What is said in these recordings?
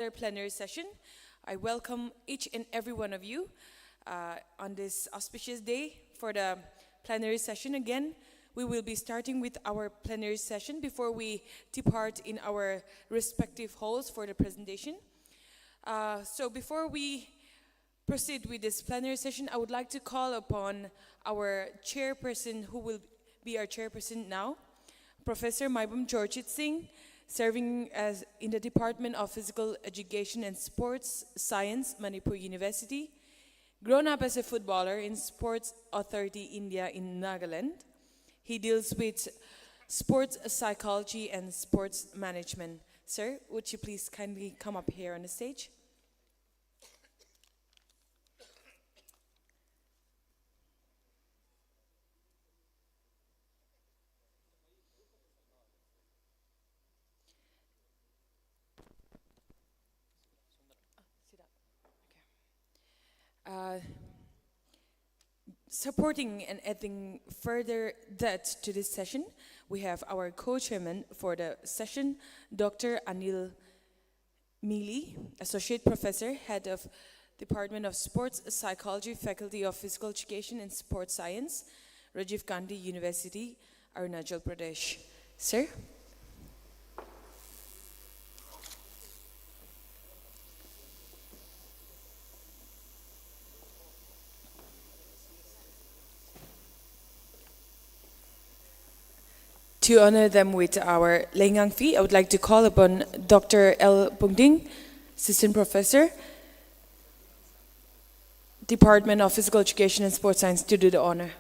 Their plenary session. I welcome each and every one of you on this auspicious day for the plenary session. Again, we will be starting with our plenary session before we depart in our respective halls for the presentation. So before we proceed with this plenary session, I would like to call upon our chairperson, who will be our chairperson now, Professor Maibum Chorchit Singh, serving as in the Department of Physical Education and Sports Science, Manipur University, grown up as a footballer in Sports Authority India in Nagaland. He deals with sports psychology and sports management. Sir, would you please kindly come up here on the stage? Supporting and adding further depth to this session, we have our co-chairman for the session, Dr. Anil Mealy, Associate Professor, Head of Department of Sports Psychology, Faculty of Physical Education and Sports Science, Rajiv Gandhi University, Arunachal Pradesh. Sir? To honor them with our Lengang fee, I would like to call upon Dr. L. Pungding, Assistant Professor, Department of Physical Education and Sports Science, to do the honor.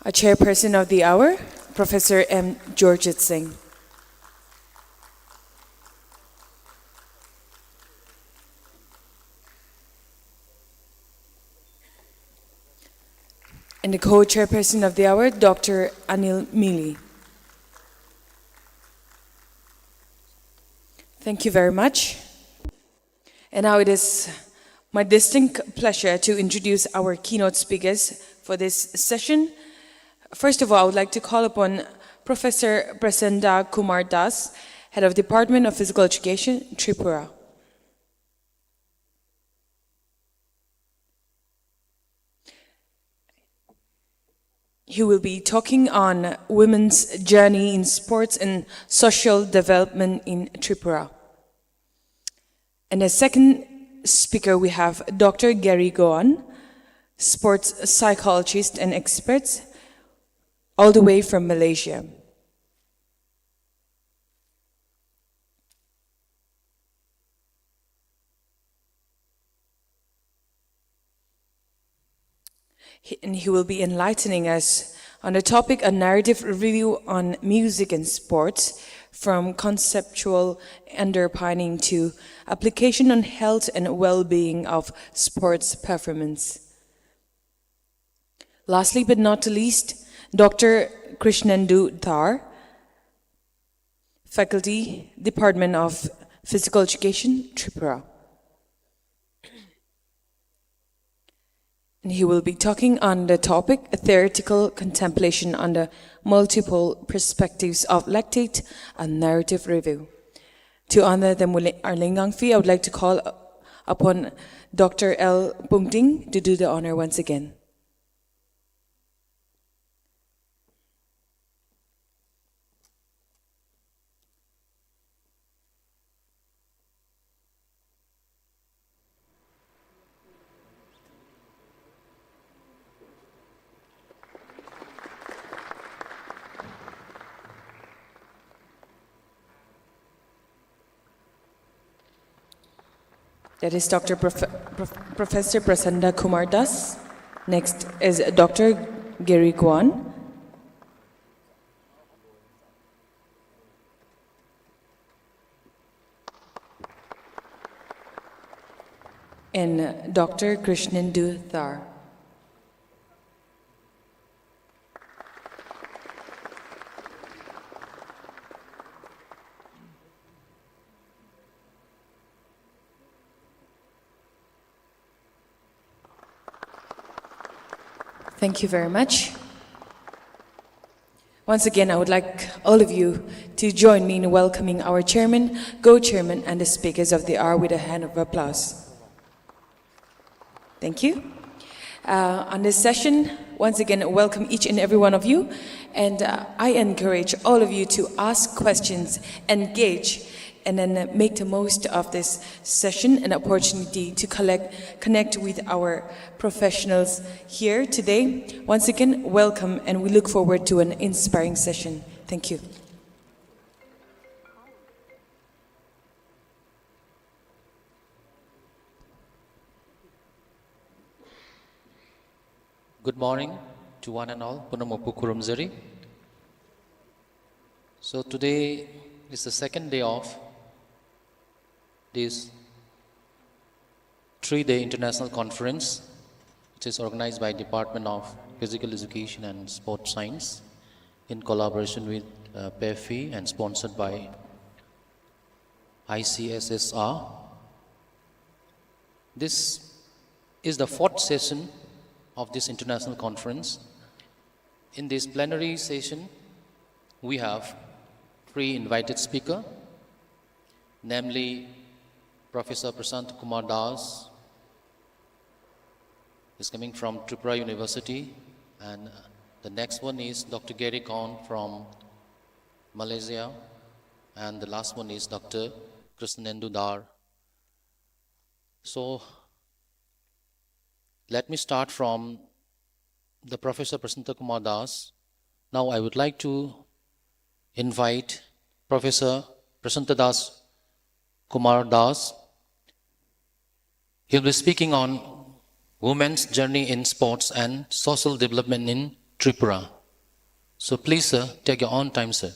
Our chairperson of the hour, Professor M. Jorjit Singh. And the co-chairperson of the hour, Dr. Anil Mealy. Thank you very much. And now it is my distinct pleasure to introduce our keynote speakers for this session. First of all, I would like to call upon Professor Prasanda Kumar Das, Head of Department of Physical Education, Tripura. He will be talking on women's journey in sports and social development in Tripura. And as second speaker, we have Dr. Gary Kuan, sports psychologist and expert, all the way from Malaysia. He will be enlightening us on the topic, a narrative review on music and sports, from conceptual underpinning to application on health and well-being of sports performance. Lastly but not least, Dr. Krishnendu Dhar, Faculty, Department of Physical Education, Tripura. And he will be talking on the topic, a theoretical contemplation on the multiple perspectives of lactate and narrative review. To honor them with our Lengang fee, I would like to call upon Dr. L. Pungding to do the honor once again. That is Dr. Professor Prasanda Kumar Das. Next is Dr. Gary Kuan. And Dr. Krishnendu Dhar. Thank you very much. Once again, I would like all of you to join me in welcoming our chairman, co-chairman, and the speakers of the hour with a hand of applause. Thank you. On this session, once again, welcome each and every one of you. And I encourage all of you to ask questions, engage, and then make the most of this session, an opportunity to connect with our professionals here today. Once again, welcome, and we look forward to an inspiring session. Thank you. Good morning to one and all. Punamopu Kurumzari. So today is the second day of this 3-day international conference, which is organized by Department of Physical Education and Sport Science in collaboration with PEFI and sponsored by ICSSR. This is the 4th session of this international conference. In this plenary session, we have 3 invited speakers, namely Professor Prasant Kumar Das is coming from Tripura University, and the next one is Dr. Gary Kuan from Malaysia, and the last one is Dr. Krishnendu Dar. So let me start from the Professor Prasanta Kumar Das. Now I would like to invite Professor Prasanta Das Kumar Das. He'll be speaking on women's journey in sports and social development in Tripura. So please, sir, take your own time, sir.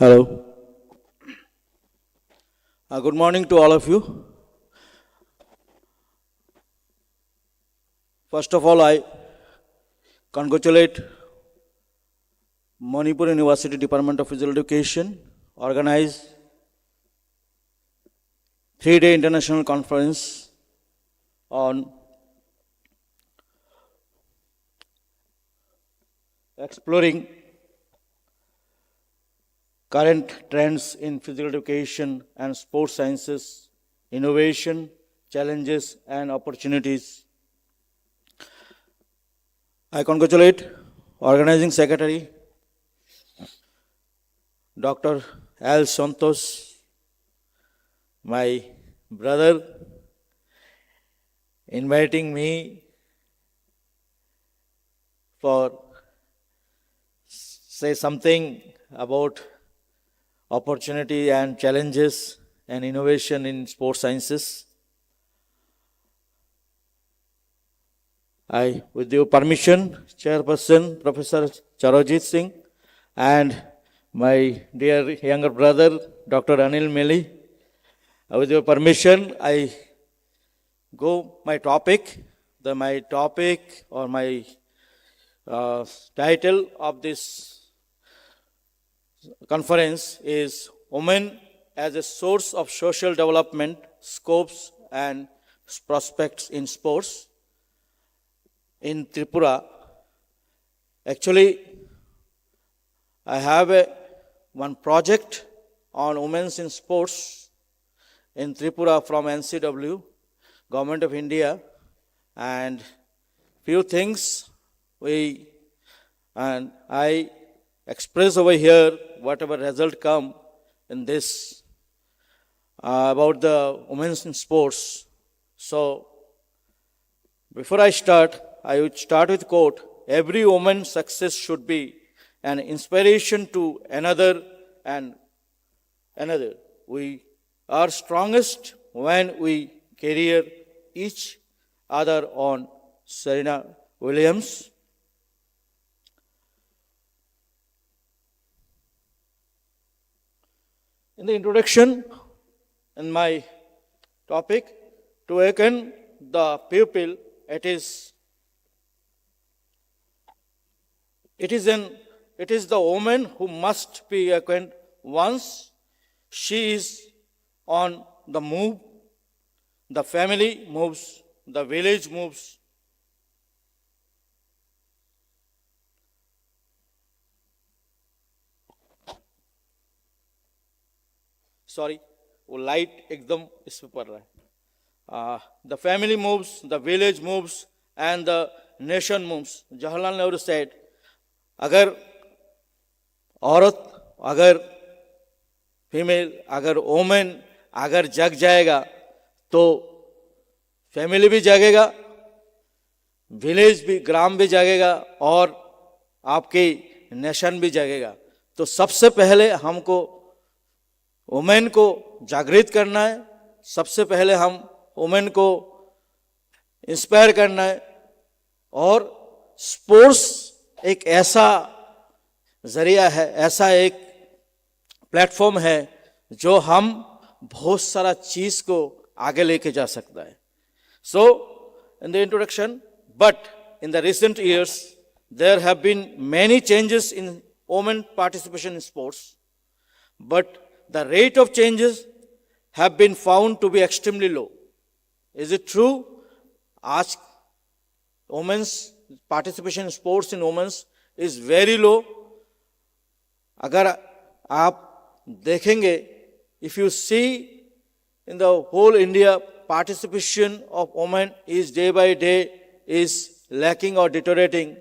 Hello. Good morning to all of you. First of all, I congratulate Manipur University Department of Physical Education organized 3-day international conference on exploring current trends in physical education and sports sciences, innovation, challenges, and opportunities. I congratulate Organizing Secretary, Dr. Al Santos, my brother, inviting me for say something about opportunity and challenges and innovation in sports sciences. I, with your permission, Chairperson Professor Charojit Singh and my dear younger brother Dr. Anil Meli, with your permission, I go my topic. My topic or my title of this conference is Women as a Source of Social Development, Scopes and Prospects in Sports in Tripura. Actually, I have one project on women in sports in Tripura from NCW, Government of India, and few things I express over here whatever result come in this about the women in sports. So before I start, I would start with quote, every woman's success should be an inspiration to another and another. We are strongest when we carry each other on. Serena Williams. In the introduction, in my topic, to awaken the pupil, it is the woman who must be awakened once she is on the move. The family moves, the village moves. Sorry, वो light एकदम इस पे पड़ रहा है. The family moves, the village moves, and the nation moves. Jawaharlal Nehru said, अगर औरत, अगर फीमेल, अगर वोमेन अगर जग जाएगा तो फैमिली भी जागेगा, विलेज भी, ग्राम भी जागेगा और आपकी नेशन भी जागेगा. तो सबसे पहले हमको वुमेन को जागृत करना है, सबसे पहले हम वुमेन को इंस्पायर करना है. और स्पोर्ट्स एक ऐसा जरिया है, ऐसा एक प्लेटफॉर्म है जो हम बहुत सारा चीज को आगे लेके जा सकता है. So in the introduction, but in the recent years there have been many changes in women participation in sports, but the rate of changes have been found to be extremely low. Is it true? आज women's participation in sports in women's is very low. अगर आप देखेंगे, if you see in the whole India, participation of women is day by day is lacking or deteriorating.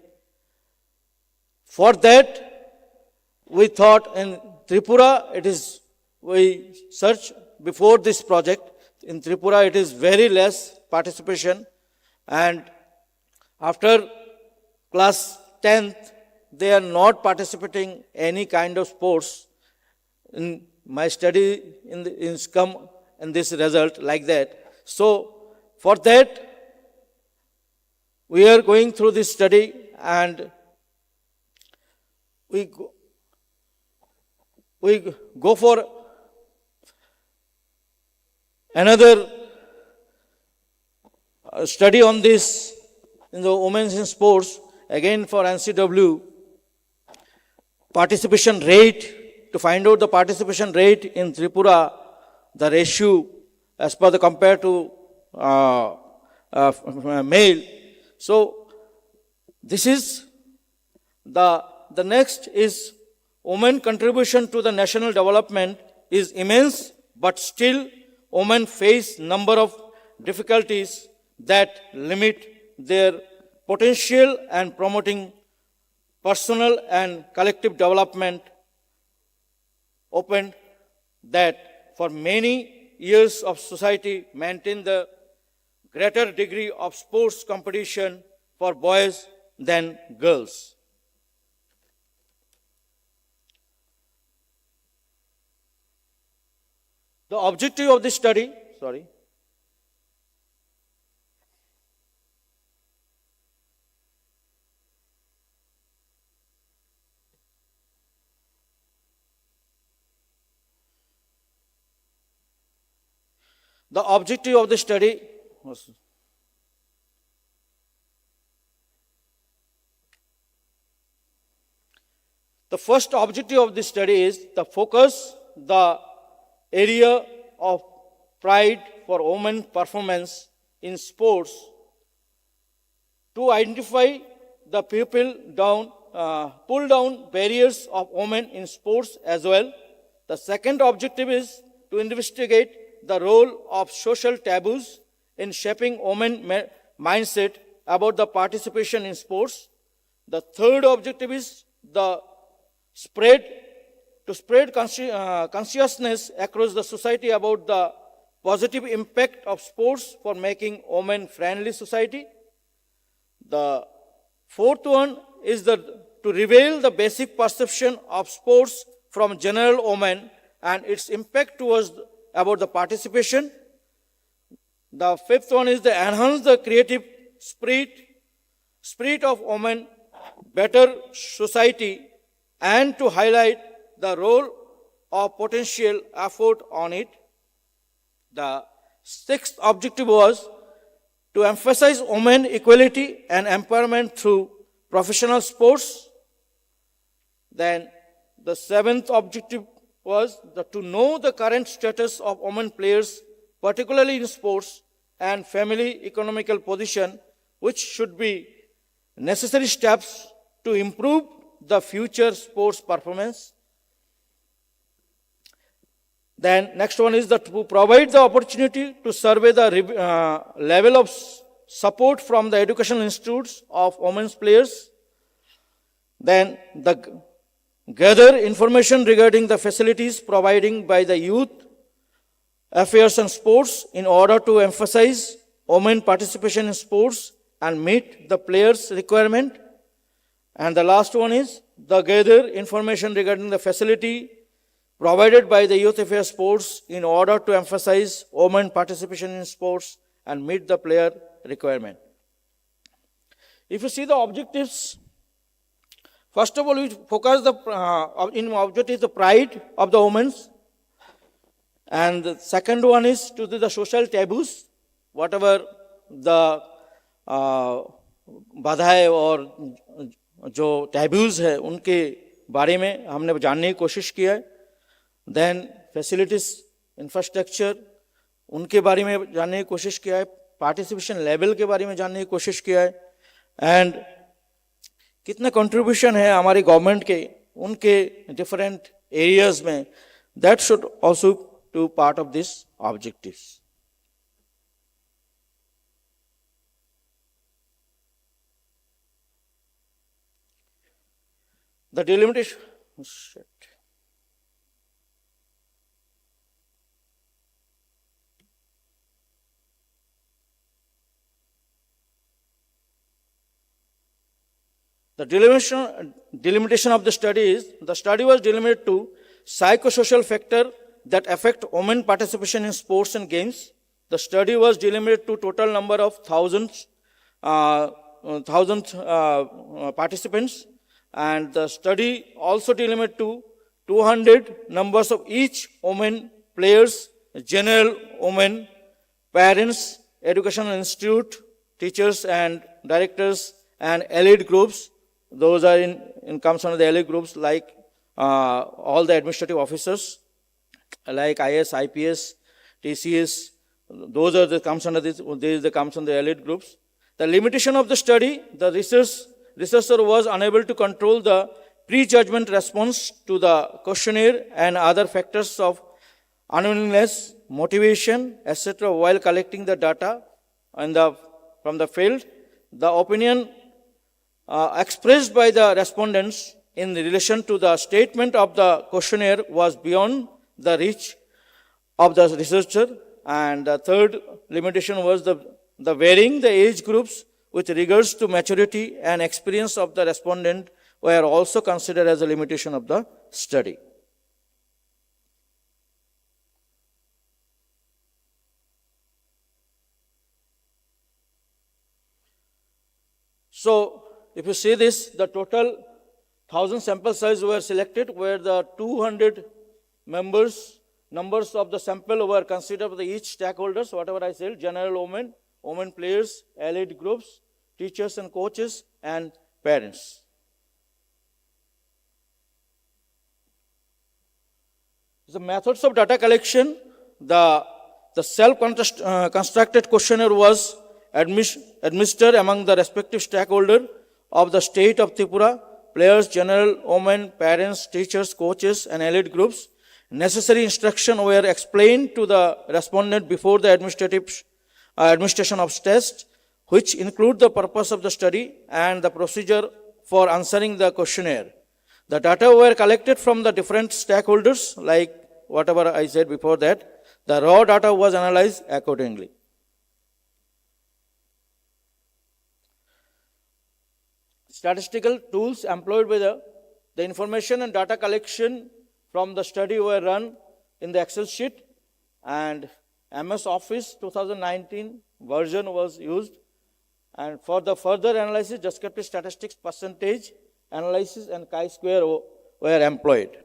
For that, we thought in Tripura, we searched before this project. In Tripura, it is very less participation. And after class 10th, they are not participating any kind of sports. In my study, in come in this result like that. So for that, we are going through this study and we go for another study on this in the women's in sports, again for NCW, participation rate, to find out the participation rate in Tripura, the ratio as per the compared to male. So this is the next is women contribution to the national development is immense, but still women face number of difficulties that limit their potential and promoting personal and collective development. Opened that for many years of society maintain the greater degree of sports competition for boys than girls. The objective of this study, the objective of the study was the first objective of this study is the focus the area of pride for women performance in sports to identify the pull down barriers of women in sports as well. The second objective is to investigate the role of social taboos in shaping women mindset about the participation in sports. The third objective is to spread consciousness across the society about the positive impact of sports for making women-friendly society. The fourth one is the to reveal the basic perception of sports from general women and its impact towards about the participation. The fifth one is to enhance the creative spirit of women, better society, and to highlight the role of potential effort on it. The sixth objective was to emphasize women equality and empowerment through professional sports. Then the seventh objective was to know the current status of women players, particularly in sports, and family economical position, which should be necessary steps to improve the future sports performance. Then next one is that to provide the opportunity to survey the level of support from the educational institutes of women's players. Then gather information regarding the facilities provided by the youth affairs and sports in order to emphasize women participation in sports and meet the players' requirement. And the last one is the gather information regarding the facility provided by the youth affairs sports in order to emphasize women participation in sports and meet the player requirement. If you see the objectives, first of all, we focus in objective the pride of the women, and the second one is to do the social taboos, whatever the बाधाएं और जो taboos है उनके बारे में हमने जानने की कोशिश किया है. देन फैसिलिटीज इंफ्रास्ट्रक्चर उनके बारे में जानने की कोशिश किया है. पार्टिसिपेशन लेवल के बारे में जानने की कोशिश किया है. एंड कितना कंट्रीब्यूशन है हमारी गवर्नमेंट के उनके डिफरेंट एरियाज में, that should also to part of this objectives. The delimitation. The delimitation of the study is, the study was delimited to psychosocial factor that affect women participation in sports and games. The study was delimited to total number of thousands participants, and the study also delimited to 200 numbers of each women players, general women, parents, educational institute, teachers and directors, and elite groups. Those are in comes under the elite groups like all the administrative officers, like IS, IPS, TCS. Those are the comes under this. These the comes under the elite groups. The limitation of the study, the researcher was unable to control the prejudgment response to the questionnaire and other factors of unwillingness, motivation, etc. while collecting the data from the field. The opinion expressed by the respondents in relation to the statement of the questionnaire was beyond the reach of the researcher. And the third limitation was the varying the age groups with regards to maturity and experience of the respondent were also considered as a limitation of the study. So, if you see this, the total 1,000 sample size were selected, where the 200 numbers of the sample were considered by each stakeholders, whatever I said, general women players, allied groups, teachers and coaches, and parents. The methods of data collection, the self-constructed questionnaire was administered among the respective stakeholders of the state of Tripura, players, general women, parents, teachers, coaches, and allied groups. Necessary instructions were explained to the respondent before the administration of test, which include the purpose of the study and the procedure for answering the questionnaire. The data were collected from the different stakeholders, like whatever I said before that. The raw data was analyzed accordingly. statistical tools employed by the information and data collection from the study were run in the Excel sheet, and MS Office 2019 version was used. And for the further analysis, descriptive statistics, percentage analysis, and chi-square were employed.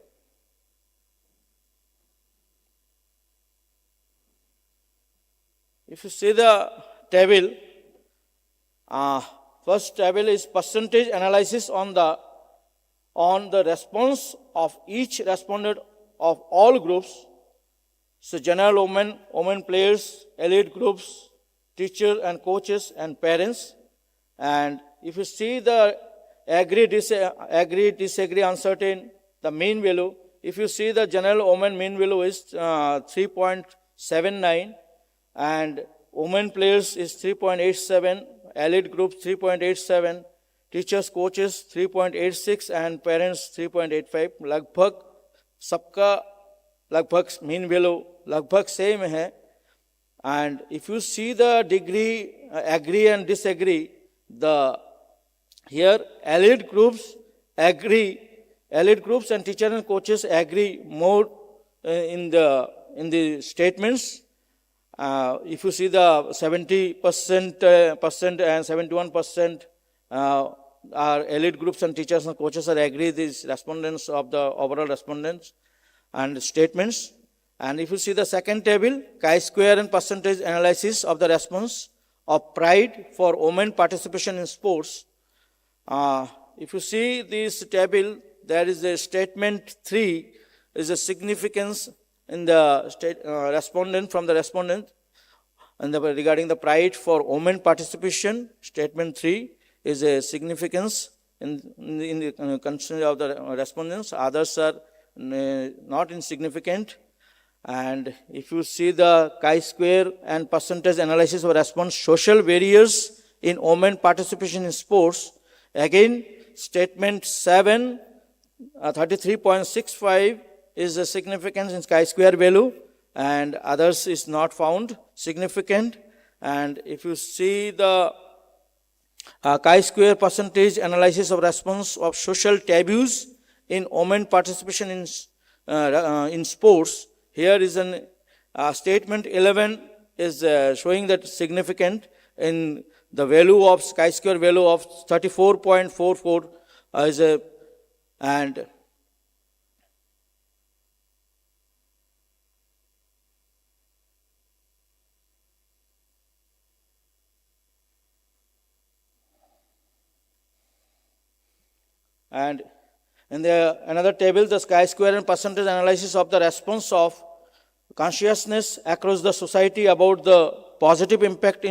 If you see the table, first table is percentage analysis on the response of each respondent of all groups. So general women players, elite groups, teachers and coaches and parents. And if you see the agree, disagree, uncertain, the mean value, if you see the general women mean value is 3.79, and women players is 3.87, elite group 3.87, teachers, coaches 3.86, and parents 3.85. लगभग सबका लगभग mean value लगभग same है. And if you see the degree, agree and disagree, here elite groups agree, elite groups and teachers and coaches agree more in the statements. If you see the 70% and 71% are elite groups and teachers and coaches are agree, these respondents of the overall respondents and statements. And if you see the second table, chi-square and percentage analysis of the response of pride for women participation in sports. If you see this table, there is a statement 3 is a significance in the respondent from the respondent and regarding the pride for women participation. Statement 3 is a significance in the concern of the respondents. Others are not insignificant. And if you see the chi-square and percentage analysis of response, social barriers in women participation in sports, again, statement 7, 33.65 is the significance in chi-square value, and others is not found significant. And if you see the chi-square percentage analysis of response of social taboos in women participation in sports, here is an statement 11 is showing that significant in the value of chi-square value of 34.44 is a, and in the another table, the chi-square and percentage analysis of the response of consciousness across the society about the positive impact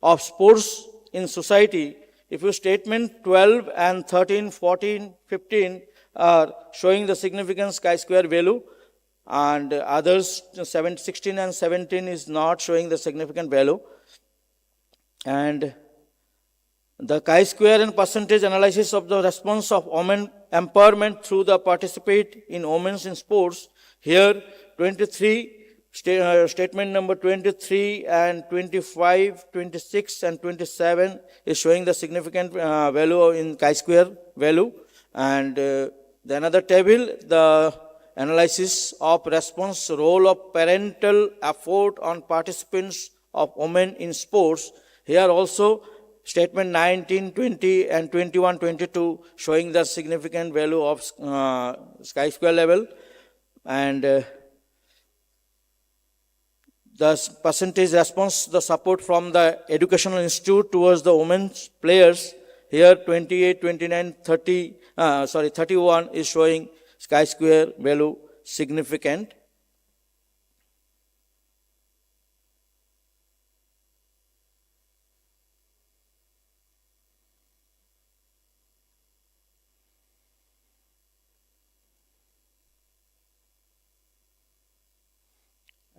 of sports in society. If you statement 12 and 13, 14, 15 are showing the significance chi-square value, and others 16 and 17 is not showing the significant value. And the chi-square and percentage analysis of the response of women empowerment through the participate in women in sports. Here, 23, statement number 23 and 25, 26 and 27 is showing the significant value in chi-square value. And the another table, the analysis of response role of parental effort on participants of women in sports. Here also, statement 19, 20 and 21, 22 showing the significant value of chi-square level. And the percentage response, the support from the educational institute towards the women's players. Here 28, 29, 30, 31 is showing chi-square value significant.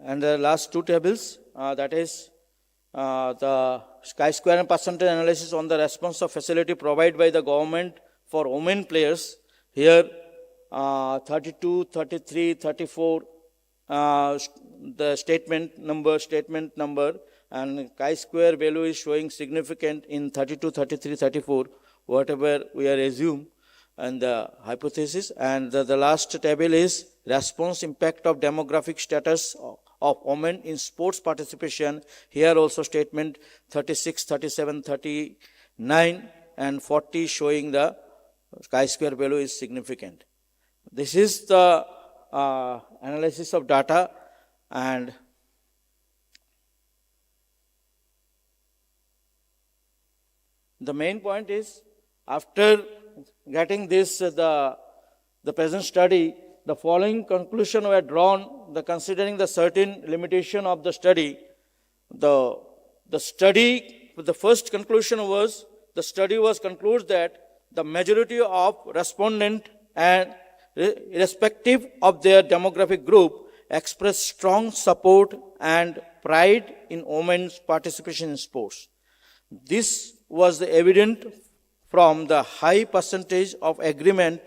And the last two tables, that is the chi-square and percentage analysis on the response of facility provided by the government for women players. Here 32, 33, 34, the statement number, and chi-square value is showing significant in 32, 33, 34. whatever we are assume and the hypothesis. And the last table is response impact of demographic status of women in sports participation. Here also statement 36, 37, 39 and 40 showing the chi-square value is significant. This is the analysis of data, and the main point is after getting this the present study, the following conclusion were drawn. Considering the certain limitation of the study, the first conclusion was the study was concludes that the majority of respondent and irrespective of their demographic group express strong support and pride in women's participation in sports. This was evident from the high percentage of agreement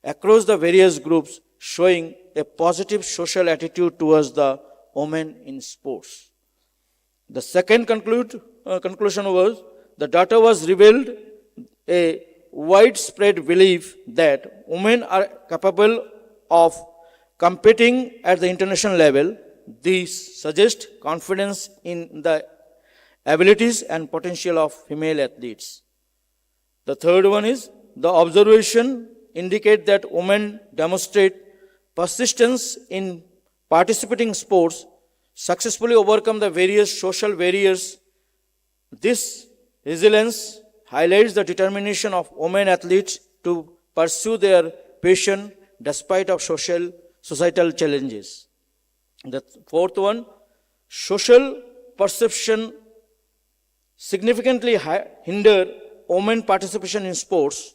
across the various groups, showing a positive social attitude towards the women in sports. The second conclusion was the data was revealed a widespread belief that women are capable of competing at the international level. This suggests confidence in the abilities and potential of female athletes. The third one is the observation indicate that women demonstrate persistence in participating in sports, successfully overcome the various social barriers. This resilience highlights the determination of women athletes to pursue their passion despite of societal challenges. The fourth one, social perception significantly hinder women participation in sports.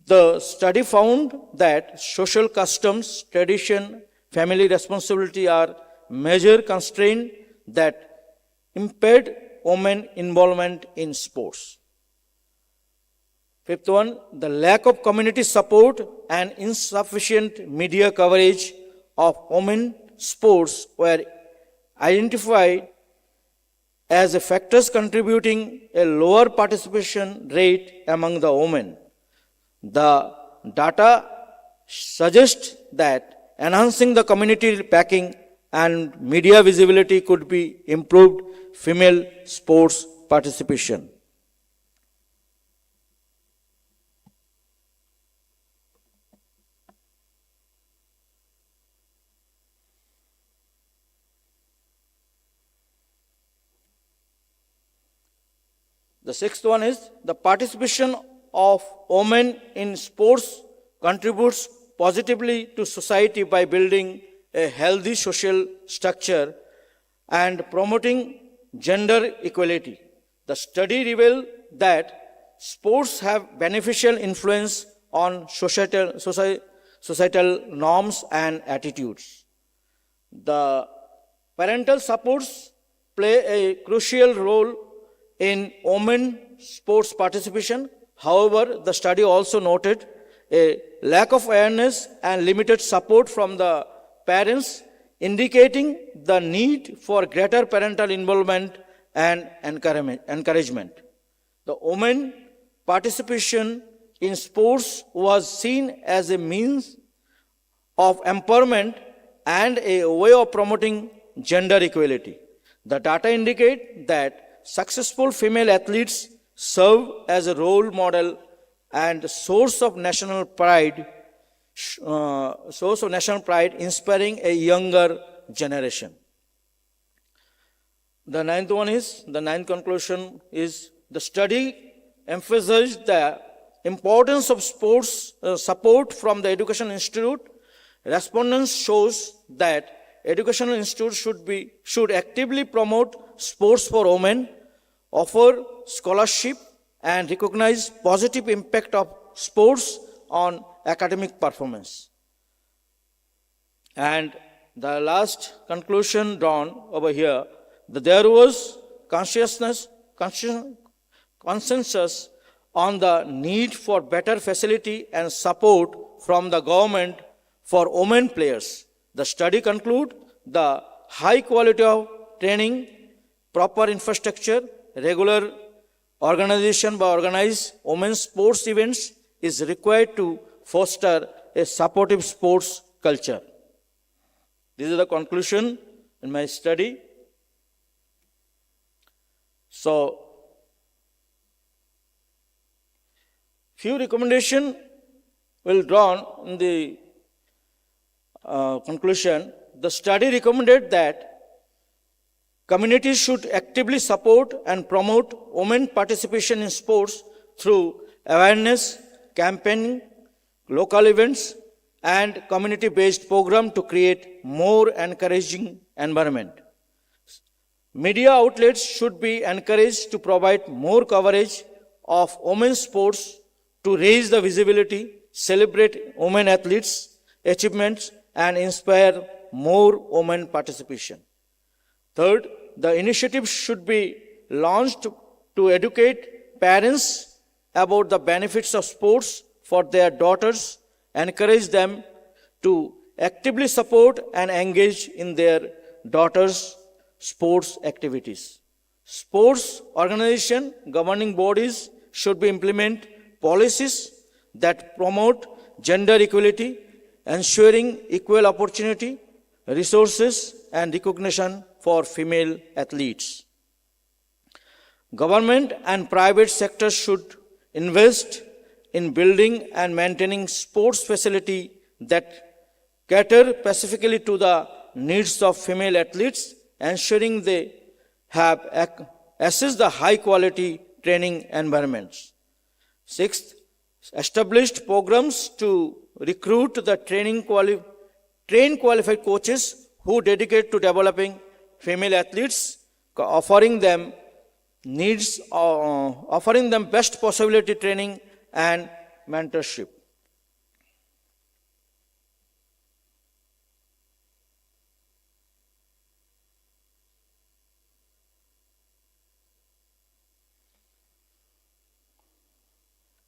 The study found that social customs, tradition, family responsibility are major constraints that impede women involvement in sports. Fifth one, the lack of community support and insufficient media coverage of women sports were identified as factors contributing a lower participation rate among the women. The data suggests that enhancing the community backing and media visibility could be improved female sports participation. The sixth one is the participation of women in sports contributes positively to society by building a healthy social structure and promoting gender equality. The study revealed that sports have beneficial influence on societal norms and attitudes. The parental supports play a crucial role in women sports participation. However, the study also noted a lack of awareness and limited support from the parents, indicating the need for greater parental involvement and encouragement. The women participation in sports was seen as a means of empowerment and a way of promoting gender equality. The data indicate that successful female athletes serve as a role model and source of national pride, inspiring a younger generation. The ninth conclusion is the study emphasized the importance of sports support from the Education Institute. Respondents shows that Educational Institute should actively promote sports for women, offer scholarship, and recognize positive impact of sports on academic performance. And the last conclusion drawn over here, that there was consensus on the need for better facility and support from the government for women players. The study concludes the high quality of training, proper infrastructure, regular organization by organized women's sports events is required to foster a supportive sports culture. This is the conclusion in my study. So, few recommendations will drawn in the conclusion. The study recommended that communities should actively support and promote women participation in sports through awareness, campaigning, local events, and community-based programs to create more encouraging environment. Media outlets should be encouraged to provide more coverage of women's sports to raise the visibility, celebrate women athletes' achievements, and inspire more women participation. Third, the initiative should be launched to educate parents about the benefits of sports for their daughters, encourage them to actively support and engage in their daughters' sports activities. Sports organization, governing bodies should be implement policies that promote gender equality, ensuring equal opportunity, resources, and recognition for female athletes. Government and private sectors should invest in building and maintaining sports facilities that cater specifically to the needs of female athletes, ensuring they have access the high quality training environments. Sixth, established programs to recruit the trained qualified coaches who dedicate to developing female athletes, offering them best possibility training and mentorship.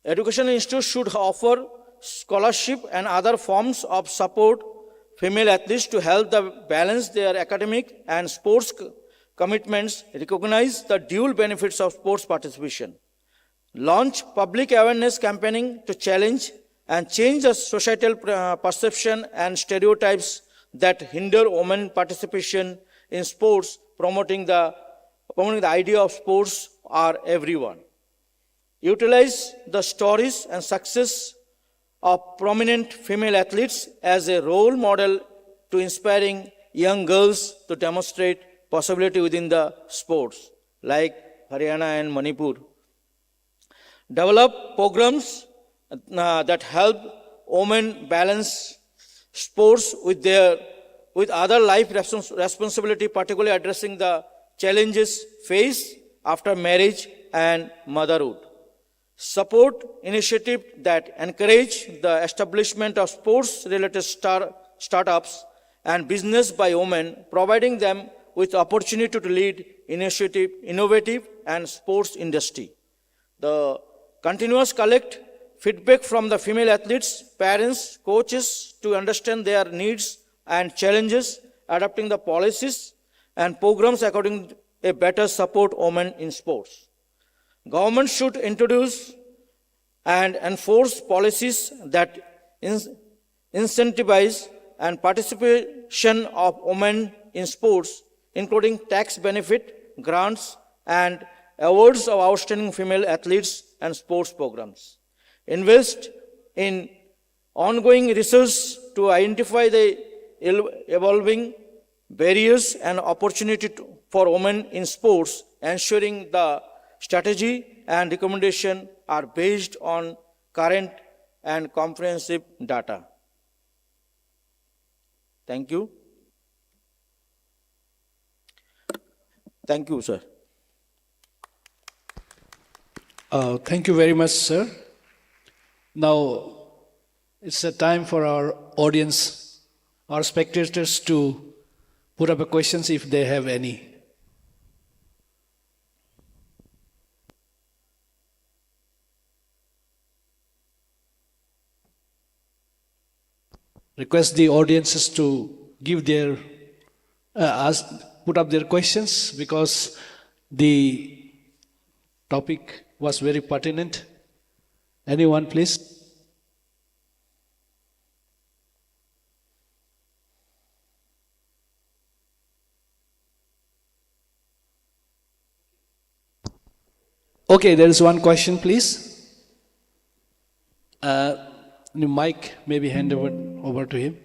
Educational institutes should offer scholarship and other forms of support female athletes to help them balance their academic and sports commitments, recognize the dual benefits of sports participation, launch public awareness campaigning to challenge and change the societal perception and stereotypes that hinder women participation in sports, promoting the idea of sports are everyone. Utilize the stories and success of prominent female athletes as a role model to inspiring young girls to demonstrate possibility within the sports, like Haryana and Manipur. Develop programs that help women balance sports with other life responsibility, particularly addressing the challenges faced after marriage and motherhood. Support initiatives that encourage the establishment of sports-related startups and business by women, providing them with opportunity to lead innovative and sports industry. The continuous collect feedback from the female athletes, parents, coaches to understand their needs and challenges, adapting the policies and programs according to a better support women in sports. Government should introduce and enforce policies that incentivize and participation of women in sports, including tax benefit, grants, and awards of outstanding female athletes and sports programs. Invest in ongoing research to identify the evolving barriers and opportunity for women in sports, ensuring the strategy and recommendation are based on current and comprehensive data. Thank you. Thank you, sir. Thank you very much, sir. Now, it's a time for our audience, our spectators to put up a questions if they have any. Request the audiences to give their, put up their questions, because the topic was very pertinent. Anyone, please? Okay, there is one question, please. The mic maybe hand over to him.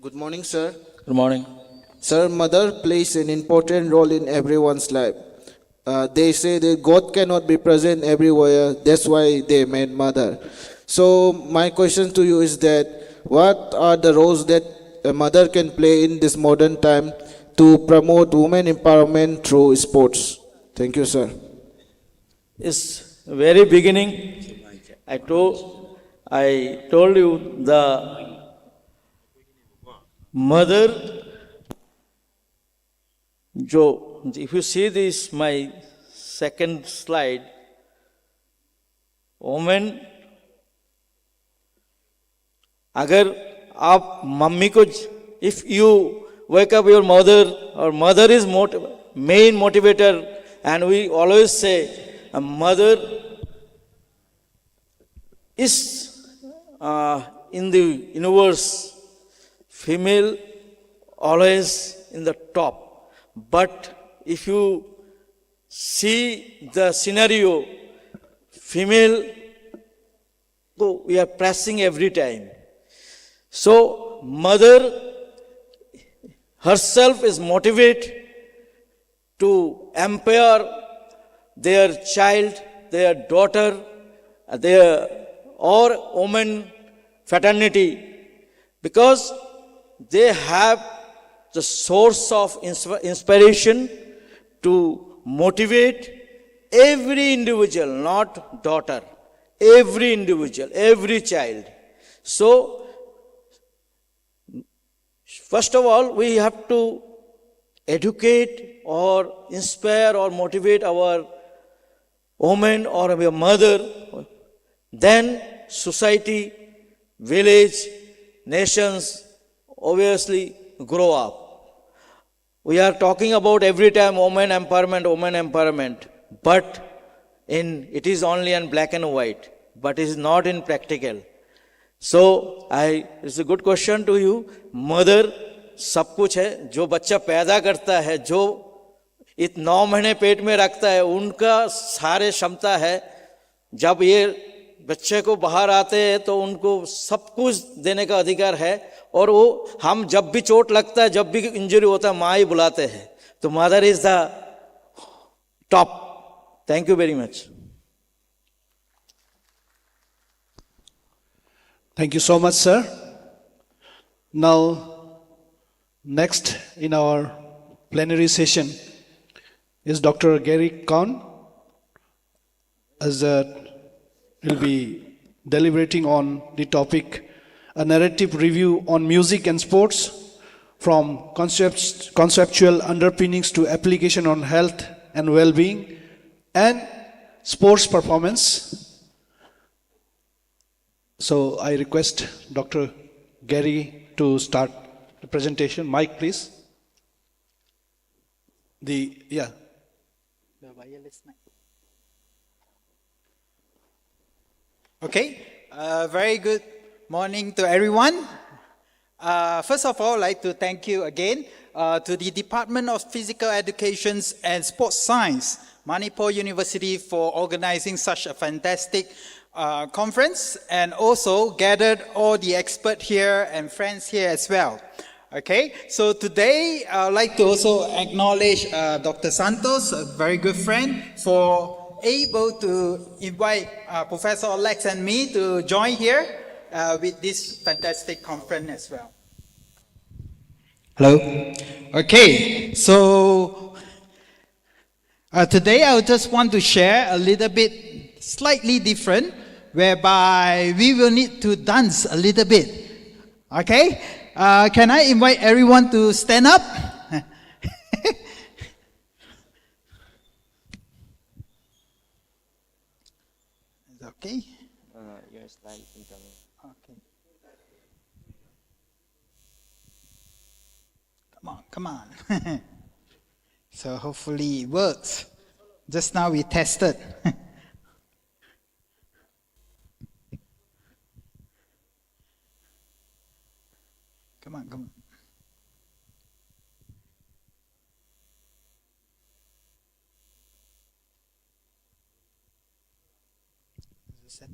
Good morning, sir. Good morning. Sir, mother plays an important role in everyone's life. They say that God cannot be present everywhere. That's why they made mother. So my question to you is that what are the roles that a mother can play in this modern time to promote women empowerment through sports? Thank you, sir. Is very beginning, I told you the mother. Joe, if you see this, my second slide, woman, अगर आप mummy को, if you wake up your mother, or mother is main motivator, and we always say a mother is in the universe, female always in the top. But if you see the scenario, female, we are pressing every time. So mother herself is motivated to empower their child, their daughter, or woman fraternity, because they have the source of inspiration to motivate every individual, not daughter, every individual, every child. So, first of all, we have to educate or inspire or motivate our woman or our mother. Then society, village, nations obviously grow up. We are talking about every time women empowerment, but it is only in black and white, but it is not in practical. So it's a good question to you. Mother सब कुछ है, जो बच्चा पैदा करता है, जो 9 महीने पेट में रखता है, उनका सारे क्षमता है. जब ये बच्चे को बाहर आते हैं तो उनको सब कुछ देने का अधिकार है, और वो हम जब भी चोट लगता है, जब भी इंजरी होता है, माँ ही बुलाते हैं. तो mother is the top. Thank you very much. Thank you so much, sir. Now, next in our plenary session is Dr. Gary Kuan, as will be deliberating on the topic, a narrative review on music and sports, from conceptual underpinnings to application on health and well-being and sports performance. So I request Dr. Gary to start the presentation. Mike, please. The wireless mic. Okay, very good morning to everyone. First of all, I'd like to thank you again to the Department of Physical Education and Sports Science, Manipur University, for organizing such a fantastic conference, and also gathered all the experts here and friends here as well. Okay, so today I'd like to also acknowledge Dr. Santos, a very good friend, for able to invite Professor Alex and me to join here with this fantastic conference as well. Hello. Okay, so today I just want to share a little bit slightly different, whereby we will need to dance a little bit. Okay? Can I invite everyone to stand up? Okay. Your slide incoming. Okay. Come on. So hopefully it works. Just now we tested. Come on. Is it set?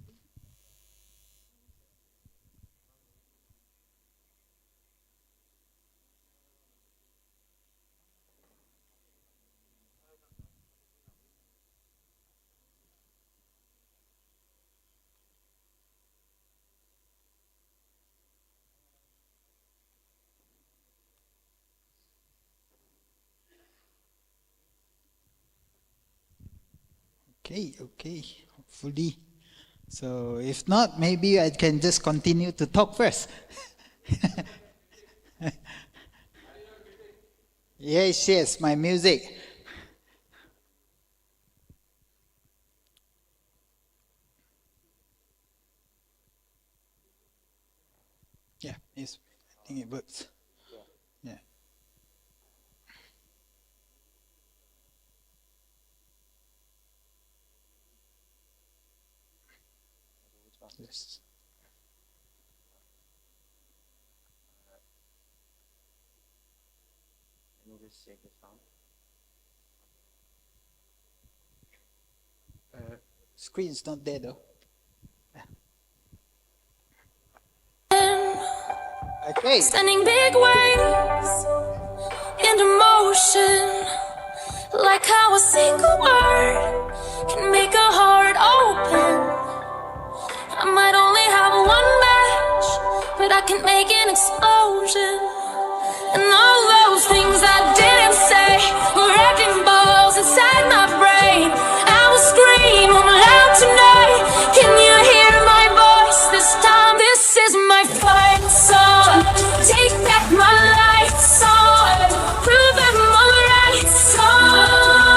Okay, hopefully. So if not, maybe I can just continue to talk first. Yes, my music. Yeah, yes, I think it works. Yeah. Yes. Let me just check the sound. Screen's not there though. Okay. Sending big waves into motion, like how a single word can make a heart open. I might only have one match, but I can make an explosion. And all those things I didn't say were wrecking balls inside my brain. I will scream loud tonight. Can you hear my voice this time? This is my fight song. Take back my life song. Prove I'm alright song.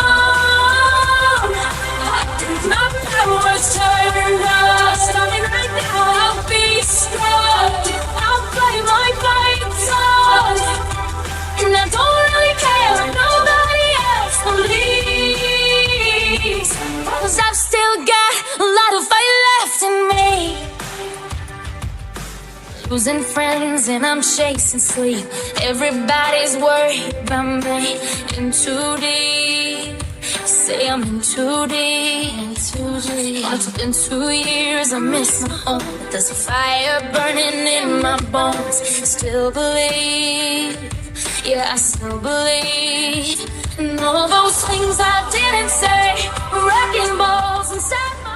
My power's turned on. Starting right now, I'll be strong. I'll play my fight song. And I don't really care if nobody else believes, 'cause I've still got a lot of fight left in me. Losing friends and I'm chasing sleep. Everybody's worried about me. In too deep. Say I'm in too deep. It's been 2 years, I miss my home. But there's a fire burning in my bones. Still believe. Yeah, I still believe in all those things I didn't say. Wrecking balls inside my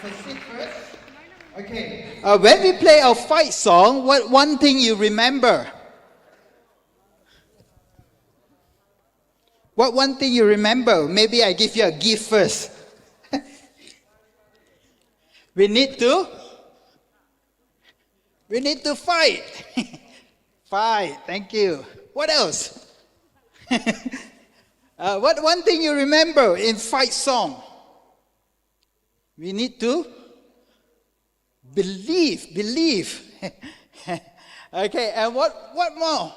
sit first. Okay. When we play our fight song, what one thing you remember? What one thing you remember? Maybe I give you a gift first. We need to fight. Fight. Thank you. What else? What one thing you remember in fight song? We need to believe. Okay, and what more?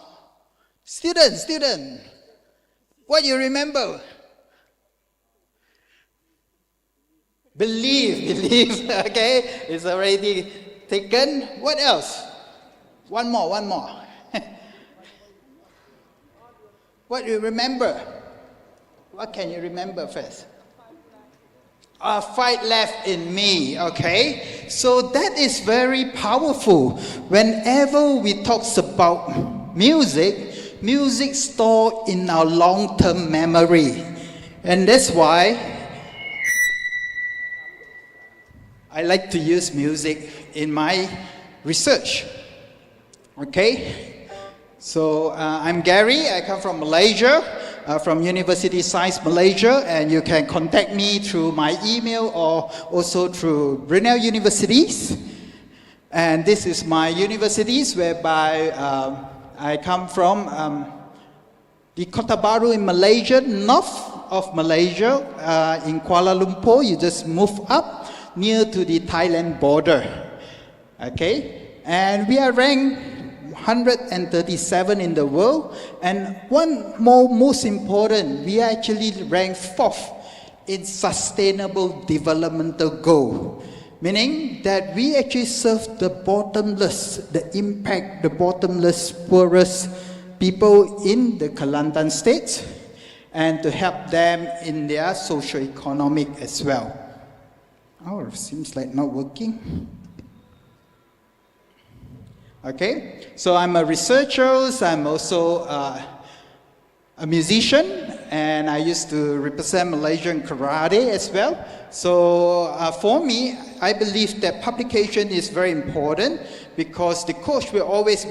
Student. What you remember? Believe. Okay, it's already taken. What else? One more. What do you remember? What can you remember first? A fight left in me, okay? So that is very powerful. Whenever we talk about music stored in our long-term memory. And that's why I like to use music in my research, okay? So I'm Gary, I come from Malaysia, from University Science Malaysia, and you can contact me through my email or also through Brunel Universities. And this is my universities whereby I come from the Kota Baru in Malaysia, north of Malaysia, in Kuala Lumpur. You just move up near to the Thailand border, okay? And we are ranked 137 in the world, and one more most important, we are actually ranked 4th in Sustainable Developmental Goal, meaning that we actually serve the bottomless, the bottomless, poorest people in the Kelantan state, and to help them in their socio-economic as well. Oh, seems like not working. Okay, so I'm a researcher, I'm also a musician, and I used to represent Malaysian karate as well. So for me, I believe that publication is very important because the coach will always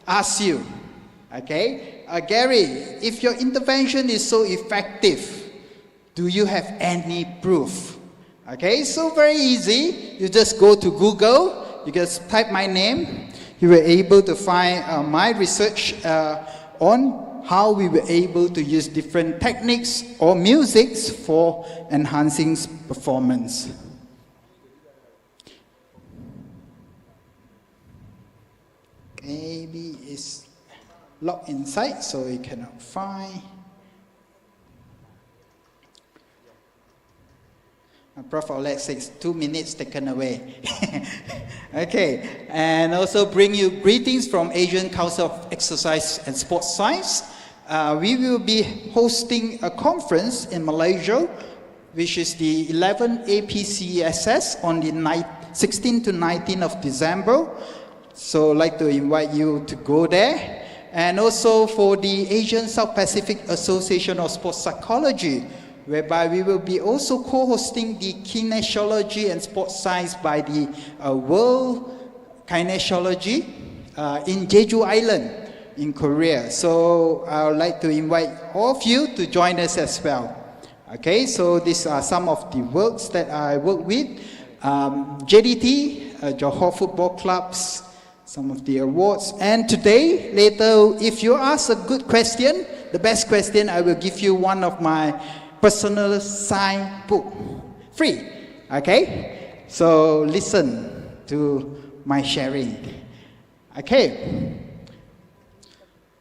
ask you, okay, Gary, if your intervention is so effective, do you have any proof? Okay, so very easy. You just go to Google, you just type my name, you were able to find my research on how we were able to use different techniques or musics for enhancing performance. Maybe it's locked inside, so you cannot find. Prof. Alex says 2 minutes taken away. Okay, and also bring you greetings from Asian Council of Exercise and Sports Science. We will be hosting a conference in Malaysia, which is the 11th APCSS on the 16th to 19th of December. So I'd like to invite you to go there. And also for the Asian South Pacific Association of Sports Psychology, whereby we will be also co-hosting the kinesiology and sports science by the World Kinesiology in Jeju Island in Korea. So I would like to invite all of you to join us as well. Okay, so these are some of the works that I work with. JDT, Johor Football Clubs, some of the awards. And today, later, if you ask a good question, the best question, I will give you one of my personal sign book, free, okay? So listen to my sharing, okay?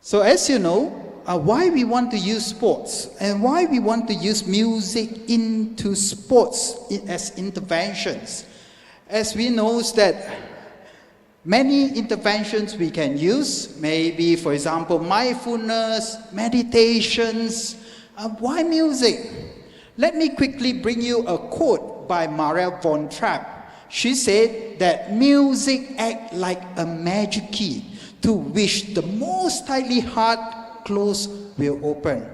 So as you know, why we want to use sports and why we want to use music into sports as interventions. As we know that many interventions we can use, maybe for example, mindfulness, meditations. Why music? Let me quickly bring you a quote by Maria von Trapp. She said that music acts like a magic key to which the most tightly heart closed will open.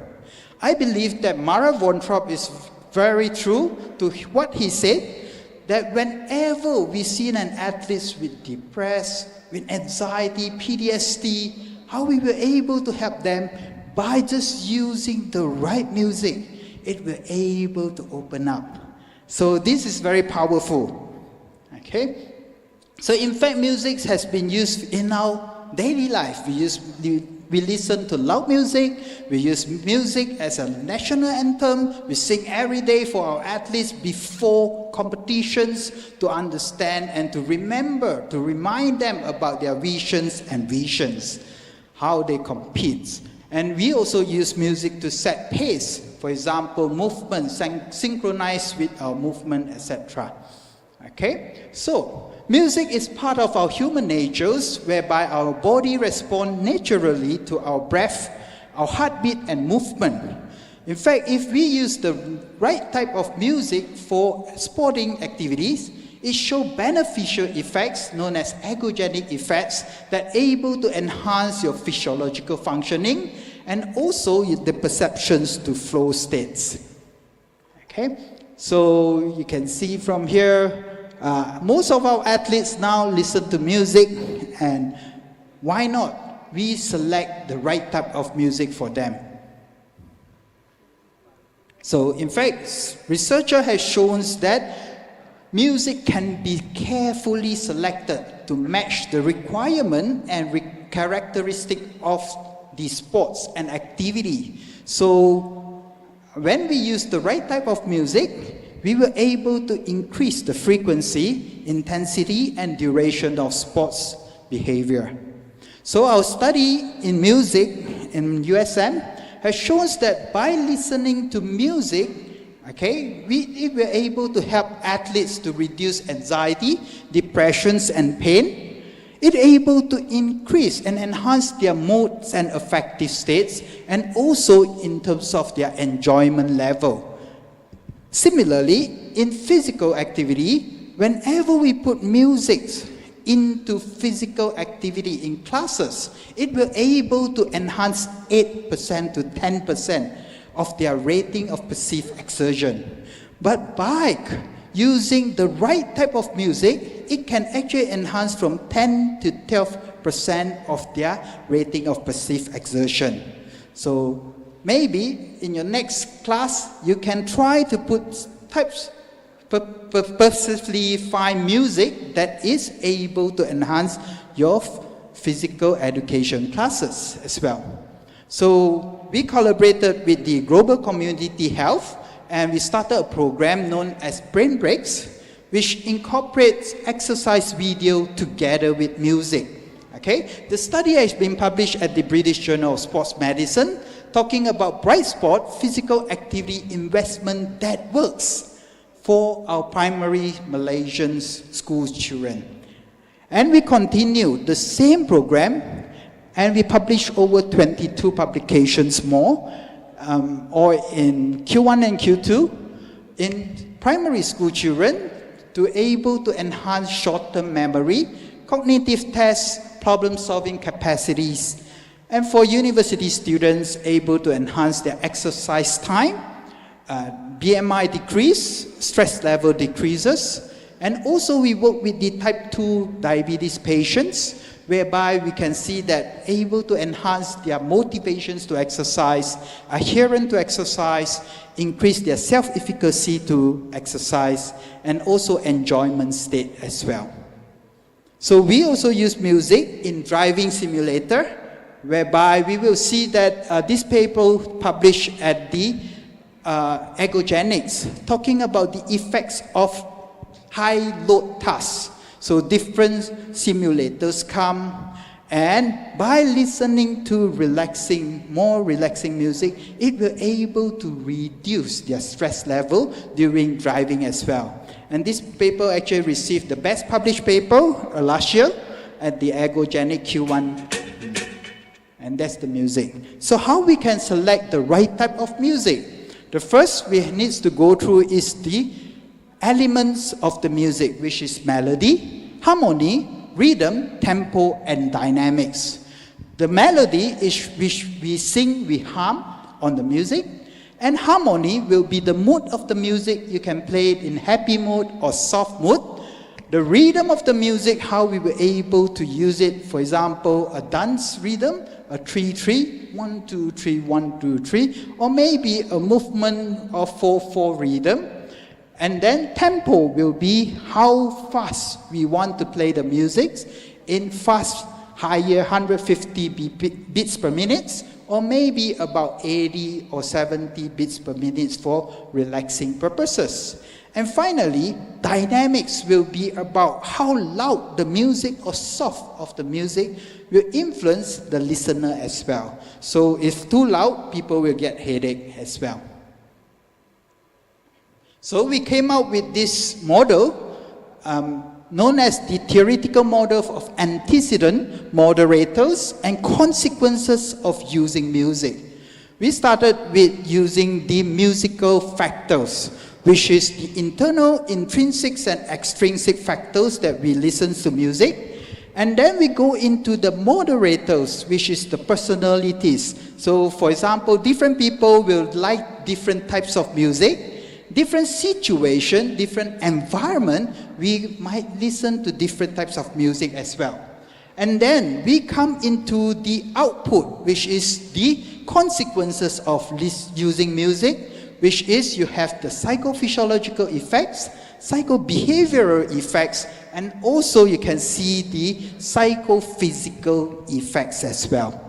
I believe that Maria von Trapp is very true to what he said, that whenever we see an athlete with depression, with anxiety, PTSD, how we were able to help them by just using the right music, it will able to open up. So this is very powerful. Okay? So in fact, music has been used in our daily life. We listen to loud music, we use music as a national anthem, we sing every day for our athletes before competitions to understand and to remember, to remind them about their visions, how they compete. And we also use music to set pace, for example, movement, synchronize with our movement, etc. Okay, so music is part of our human natures, whereby our body responds naturally to our breath, our heartbeat and movement. In fact, if we use the right type of music for sporting activities, it shows beneficial effects known as ergogenic effects that are able to enhance your physiological functioning and also the perceptions to flow states. Okay, so you can see from here, most of our athletes now listen to music, and why not? We select the right type of music for them. So in fact, researcher has shown that music can be carefully selected to match the requirement and characteristic of the sports and activity. So when we use the right type of music, we were able to increase the frequency, intensity, and duration of sports behavior. So our study in music in USM has shown that by listening to music, okay, we were able to help athletes to reduce anxiety, depressions, and pain. It's able to increase and enhance their moods and affective states, and also in terms of their enjoyment level. Similarly, in physical activity, whenever we put music into physical activity in classes, it will able to enhance 8% to 10% of their rating of perceived exertion. But by using the right type of music, it can actually enhance from 10 to 12% of their rating of perceived exertion. So maybe in your next class, you can try to put purposefully find music that is able to enhance your physical education classes as well. So we collaborated with the Global Community Health, and we started a program known as Brain Breaks, which incorporates exercise video together with music. Okay? The study has been published at the British Journal of Sports Medicine, talking about bright spot physical activity investment that works for our primary Malaysian school children. And we continue the same program, and we publish over 22 publications more, or in Q1 and Q2, in primary school children, to able to enhance short-term memory, cognitive tests, problem-solving capacities, and for university students, able to enhance their exercise time, BMI decrease, stress level decreases, and also we work with the type 2 diabetes patients, whereby we can see that able to enhance their motivations to exercise, adherence to exercise, increase their self-efficacy to exercise, and also enjoyment state as well. So we also use music in driving simulator, whereby we will see that this paper published at the ergogenics, talking about the effects of high load tasks. So different simulators come, and by listening to more relaxing music, it will able to reduce their stress level during driving as well. And this paper actually received the best published paper last year at the ergogenic Q1. And that's the music. So how we can select the right type of music? The first we need to go through is the elements of the music, which is melody, harmony, rhythm, tempo, and dynamics. The melody is which we sing, we hum on the music, And harmony will be the mood of the music. You can play it in happy mood or soft mood. The rhythm of the music, how we were able to use it, for example, a dance rhythm, a 3-3, 1-2-3, 1-2-3, or maybe a movement of 4-4 rhythm. And then tempo will be how fast we want to play the music in fast, higher 150 beats per minute, or maybe about 80 or 70 beats per minute for relaxing purposes. And finally, dynamics will be about how loud the music or soft of the music will influence the listener as well. So if too loud, people will get headache as well. So we came out with this model known as the theoretical model of antecedent, moderators, and consequences of using music. We started with using the musical factors, which is the internal, intrinsic, and extrinsic factors that we listen to music. And then we go into the moderators, which is the personalities. So for example, different people will like different types of music. Different situation, different environment, we might listen to different types of music as well. And then we come into the output, which is the consequences of using music, which is you have the psychophysiological effects, psychobehavioral effects, and also you can see the psychophysical effects as well.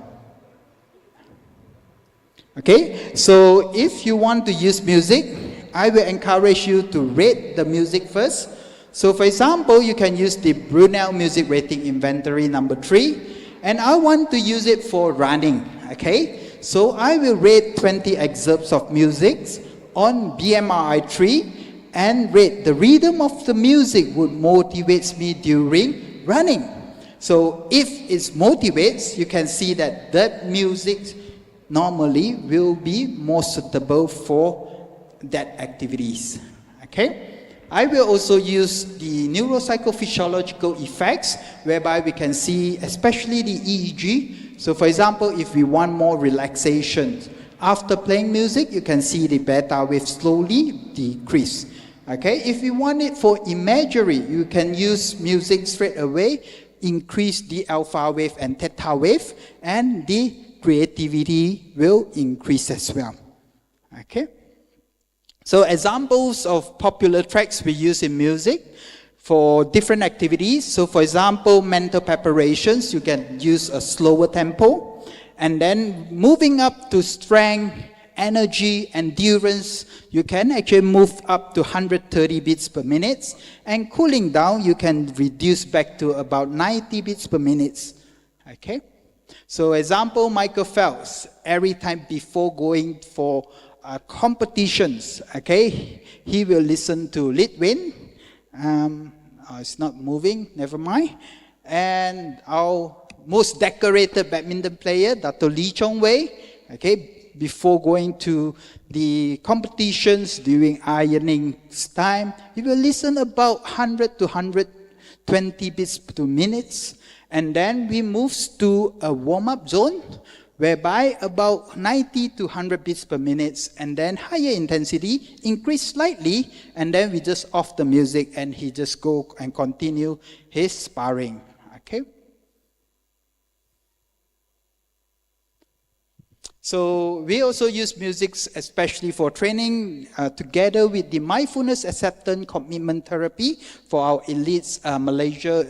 Okay, so if you want to use music, I will encourage you to rate the music first. So for example, you can use the Brunel Music Rating Inventory number 3, and I want to use it for running, okay? So I will rate 20 excerpts of music on BMRI 3 and rate the rhythm of the music would motivate me during running. So if it motivates, you can see that that music normally will be more suitable for that activities, okay? I will also use the neuropsychophysiological effects, whereby we can see especially the EEG. So for example, if we want more relaxation, after playing music, you can see the beta wave slowly decrease, okay? If you want it for imagery, you can use music straight away, increase the alpha wave and theta wave, and the creativity will increase as well, okay? So examples of popular tracks we use in music for different activities. So for example, mental preparations, you can use a slower tempo. And then moving up to strength, energy, endurance, you can actually move up to 130 beats per minute. And cooling down, you can reduce back to about 90 beats per minute. Okay? So example, Michael Phelps, every time before going for competitions, okay, he will listen to Lil Wayne. It's not moving, never mind. And our most decorated badminton player, Dr. Lee Chong Wei, okay, before going to the competitions during ironing time, he will listen about 100 to 120 beats per minute. And then we move to a warm-up zone, whereby about 90 to 100 beats per minute, and then higher intensity, increase slightly, and then we just off the music and he just go and continue his sparring, okay? So we also use music especially for training together with the mindfulness acceptance commitment therapy for our elites Malaysia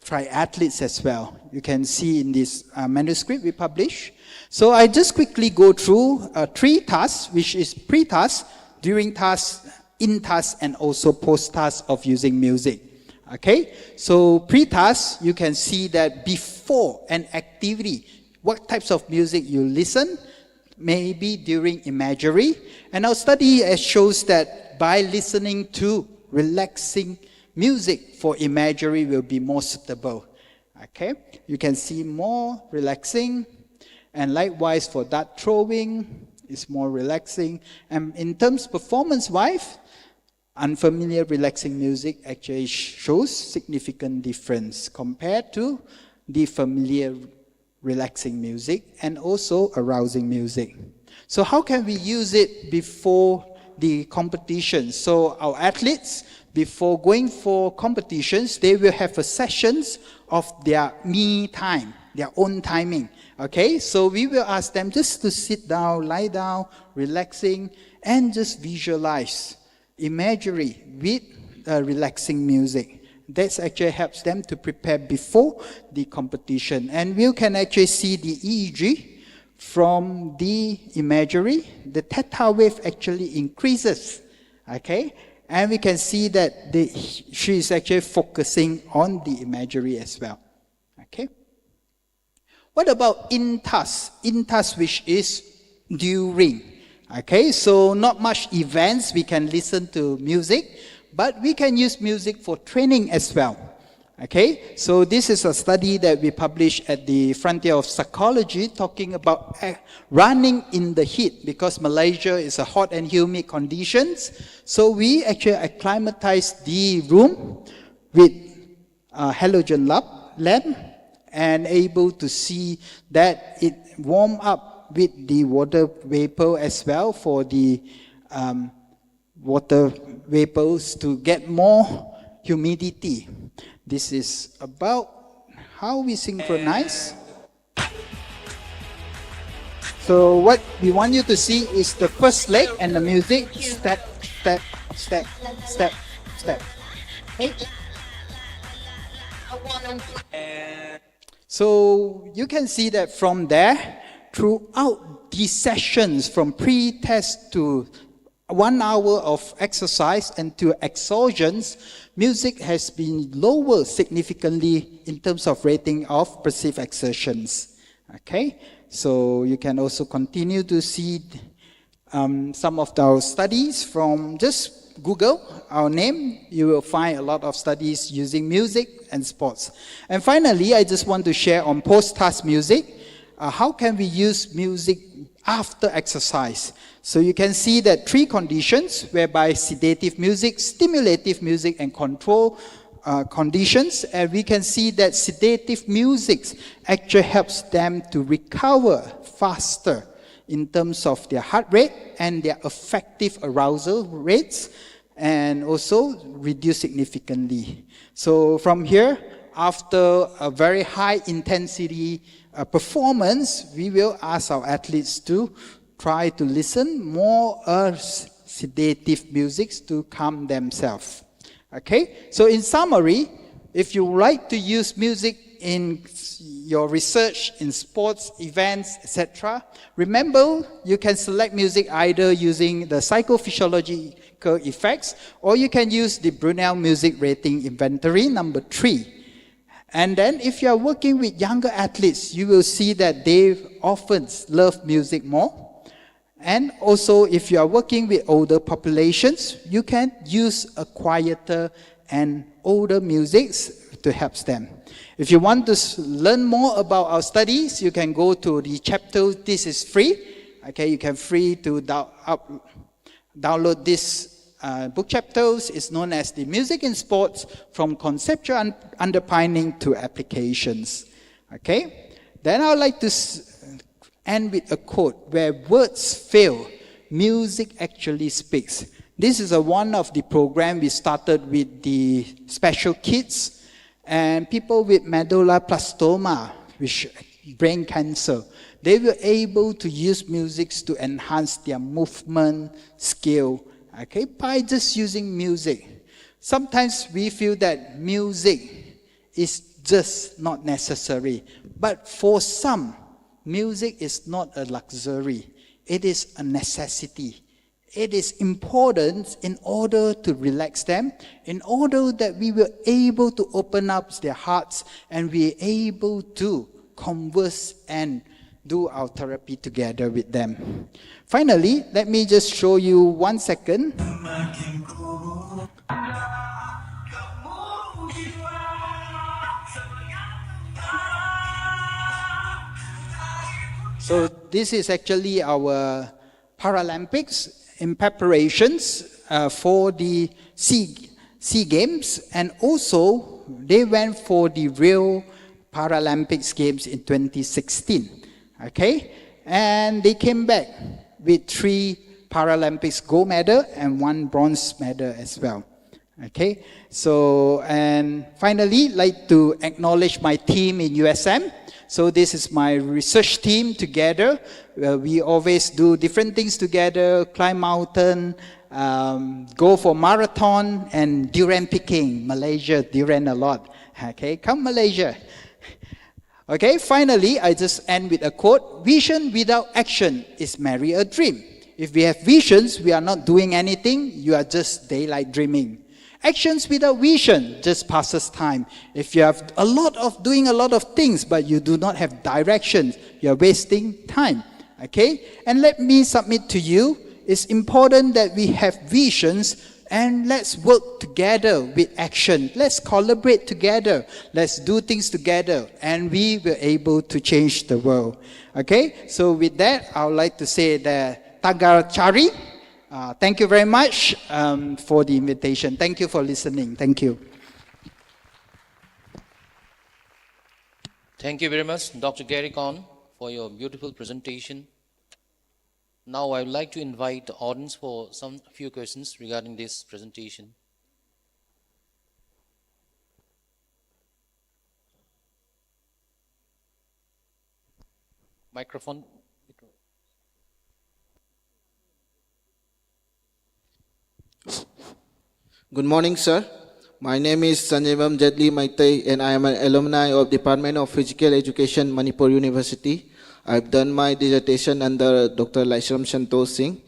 triathletes as well. You can see in this manuscript we publish. So I just quickly go through 3 tasks, which is pre-task, during task, in task, and also post-task of using music. Okay? So pre-task, you can see that before an activity, what types of music you listen, maybe during imagery. And our study shows that by listening to relaxing music for imagery will be more suitable. Okay? You can see more relaxing. And likewise for dart throwing, it's more relaxing. And in terms performance-wise, unfamiliar relaxing music actually shows significant difference compared to the familiar relaxing music and also arousing music. So how can we use it before the competition? So our athletes, before going for competitions, they will have a sessions of their me time, their own timing. Okay, so we will ask them just to sit down, lie down, relaxing, and just visualize imagery with relaxing music. That actually helps them to prepare before the competition. And we can actually see the EEG from the imagery. The theta wave actually increases. Okay, and we can see that she is actually focusing on the imagery as well. Okay. What about in-task? In-task, which is during. Okay, so not much events, we can listen to music, but we can use music for training as well. Okay, so this is a study that we published at the Frontier of Psychology talking about running in the heat, because Malaysia is a hot and humid conditions. So we actually acclimatize the room with a halogen lamp and able to see that it warm up with the water vapor as well for the water vapors to get more humidity. This is about how we synchronize. So what we want you to see is the first leg and the music. Step, step, step, step, step. Okay. So you can see that from there, throughout these sessions, from pre-test to 1 hour of exercise and to exhaustions, music has been lowered significantly in terms of rating of perceived exertions. Okay, so you can also continue to see some of our studies from just Google our name. You will find a lot of studies using music and sports. And finally, I just want to share on post-task music. How can we use music after exercise? So you can see that 3 conditions whereby sedative music, stimulative music, and control conditions. And we can see that sedative music actually helps them to recover faster in terms of their heart rate and their effective arousal rates, and also reduce significantly. So from here, after a very high intensity performance, we will ask our athletes to try to listen more sedative music to calm themselves. Okay, so in summary, if you like to use music in your research, in sports, events, etc., remember you can select music either using the psychophysiological effects, or you can use the Brunel Music Rating Inventory number 3. And then if you are working with younger athletes, you will see that they often love music more. And also if you are working with older populations, you can use a quieter and older musics to help them. If you want to learn more about our studies, you can go to the chapter. This is free. Okay, you can free to download this book chapters. It's known as the Music in Sports, from Conceptual Underpinning to Applications. Okay, then I would like to end with a quote: where words fail, music actually speaks. This is one of the program we started with the special kids and people with medulloblastoma, which brain cancer. They were able to use music to enhance their movement skill, okay, by just using music. Sometimes we feel that music is just not necessary, but for some, music is not a luxury. It is a necessity. It is important in order to relax them, in order that we were able to open up their hearts and be able to converse and do our therapy together with them. Finally, let me just show you 1 second. So this is actually our Paralympics in preparations for the Sea Games, and also they went for the Rio Paralympics Games in 2016. Okay, and they came back with 3 Paralympics gold medal and 1 bronze medal as well. Okay, so and finally, like to acknowledge my team in USM. So this is my research team together. We always do different things together, climb mountain, go for marathon and durian picking. Malaysia, durian a lot. Okay, come Malaysia. Okay, finally, I just end with a quote. Vision without action is merely a dream. If we have visions, we are not doing anything, you are just daylight dreaming. Actions without vision just passes time. If you have doing a lot of things, but you do not have direction, you are wasting time. Okay? And let me submit to you, it's important that we have visions and let's work together with action. Let's collaborate together. Let's do things together and we will able to change the world. Okay? So with that, I would like to say that Tagar Chari. Thank you very much for the invitation. Thank you for listening. Thank you. Thank you very much, Dr. Gary Kuan, for your beautiful presentation. Now I would like to invite the audience for some few questions regarding this presentation. Microphone. Good morning, sir. My name is Sanjeevam Jedli Maitai and I am an alumni of Department of Physical Education, Manipur University. I've done my dissertation under Dr. Laisram Santosh Singh.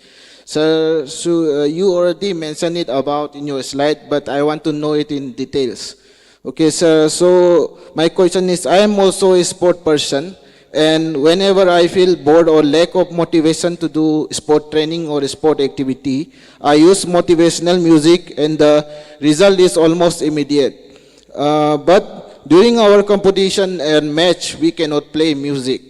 Sir, so you already mentioned it about in your slide, but I want to know it in details. Okay, sir, so my question is, I am also a sport person, and whenever I feel bored or lack of motivation to do sport training or sport activity, I use motivational music and the result is almost immediate. But during our competition and match, we cannot play music.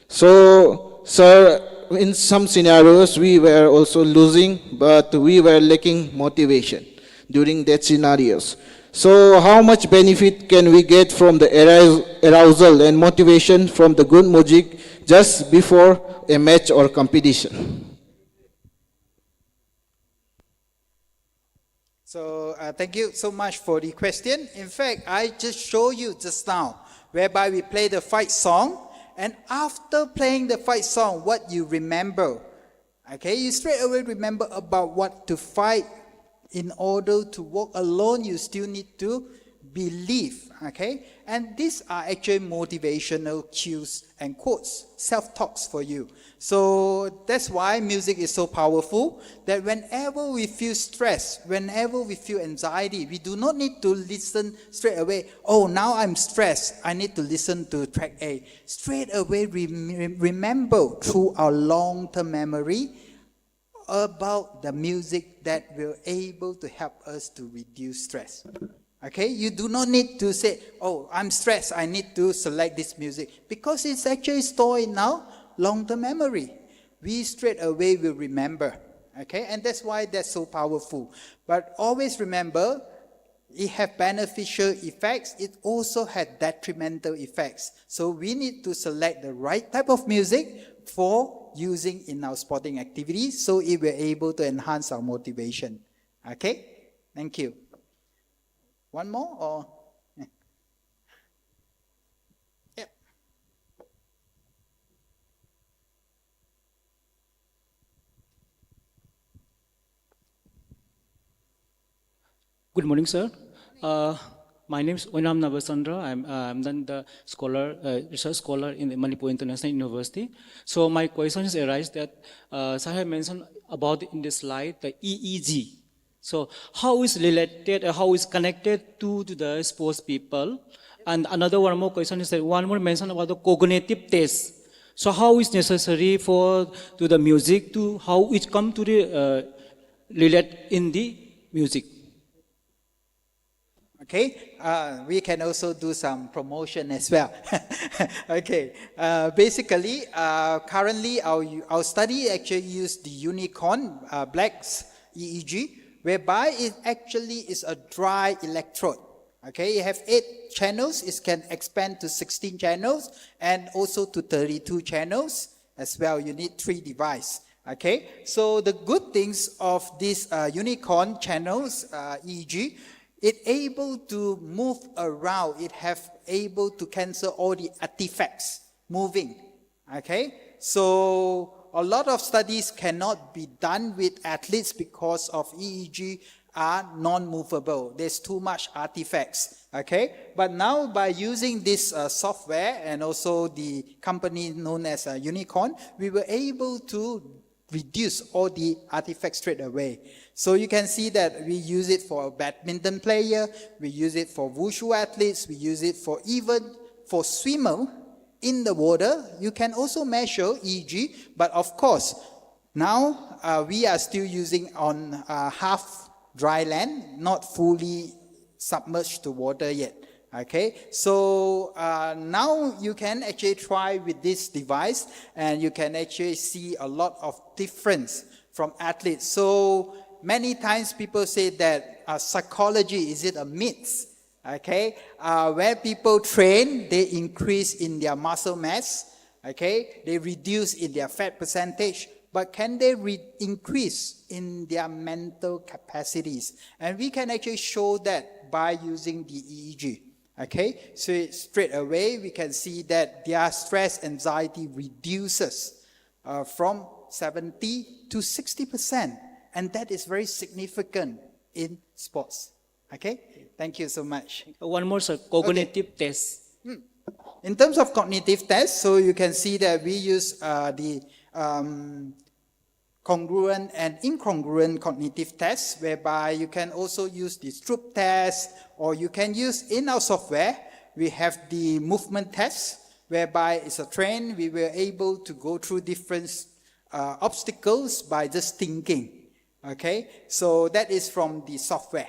So, sir, in some scenarios, we were also losing, but we were lacking motivation during that scenarios. So, how much benefit can we get from the arousal and motivation from the good music just before a match or competition? So, thank you so much for the question. In fact, I just showed you just now, whereby we play the fight song. And after playing the fight song, what you remember, okay, you straight away remember about what to fight. In order to walk alone, you still need to believe, okay? And these are actually motivational cues and quotes, self-talks for you. So that's why music is so powerful, that whenever we feel stress, whenever we feel anxiety, we do not need to listen straight away, oh, now I'm stressed, I need to listen to track A. Straight away remember through our long-term memory about the music that will able to help us to reduce stress. Okay, you do not need to say, oh, I'm stressed, I need to select this music, because it's actually stored in our long-term memory. We straight away will remember. Okay, and that's why that's so powerful. But always remember, it has beneficial effects, it also had detrimental effects. So we need to select the right type of music for using in our sporting activities, so it will able to enhance our motivation. Okay, thank you. One more or? Yep. Good morning, sir. My name is Onam Navasandra. I'm then the scholar, research scholar in the Manipur International University. So my question is arise that Sir have mentioned about in this slide the EEG. So how is related, how is connected to the sports people? And another one more question is that one more mention about the cognitive test. So how is necessary for to the music to how it come to the relate in the music? Okay, we can also do some promotion as well. Okay, basically, currently our study actually use the Unicorn Black's EEG, whereby it actually is a dry electrode. Okay, you have 8 channels, it can expand to 16 channels and also to 32 channels as well. You need 3 devices. Okay, so the good things of these unicorn channels, EEG, it able to move around, it have able to cancel all the artifacts moving. Okay, so a lot of studies cannot be done with athletes because of EEG are non-movable. There's too much artifacts. Okay, but now by using this software and also the company known as Unicorn, we were able to reduce all the artifacts straight away. So you can see that we use it for a badminton player, we use it for wushu athletes, we use it for even for swimmer in the water. You can also measure EEG, but of course, now we are still using on half dry land, not fully submerged to water yet. Okay, so now you can actually try with this device and you can actually see a lot of difference from athletes. So many times people say that psychology, is it a myth? Okay, where people train, they increase in their muscle mass, okay, they reduce in their fat percentage, but can they increase in their mental capacities? And we can actually show that by using the EEG. Okay, so straight away we can see that their stress anxiety reduces from 70 to 60%, and that is very significant in sports. Okay, thank you so much. One more, sir, cognitive test. In terms of cognitive tests, so you can see that we use the congruent and incongruent cognitive tests, whereby you can also use the Stroop test, or you can use in our software, we have the movement test, whereby it's a train, we were able to go through different obstacles by just thinking. Okay, so that is from the software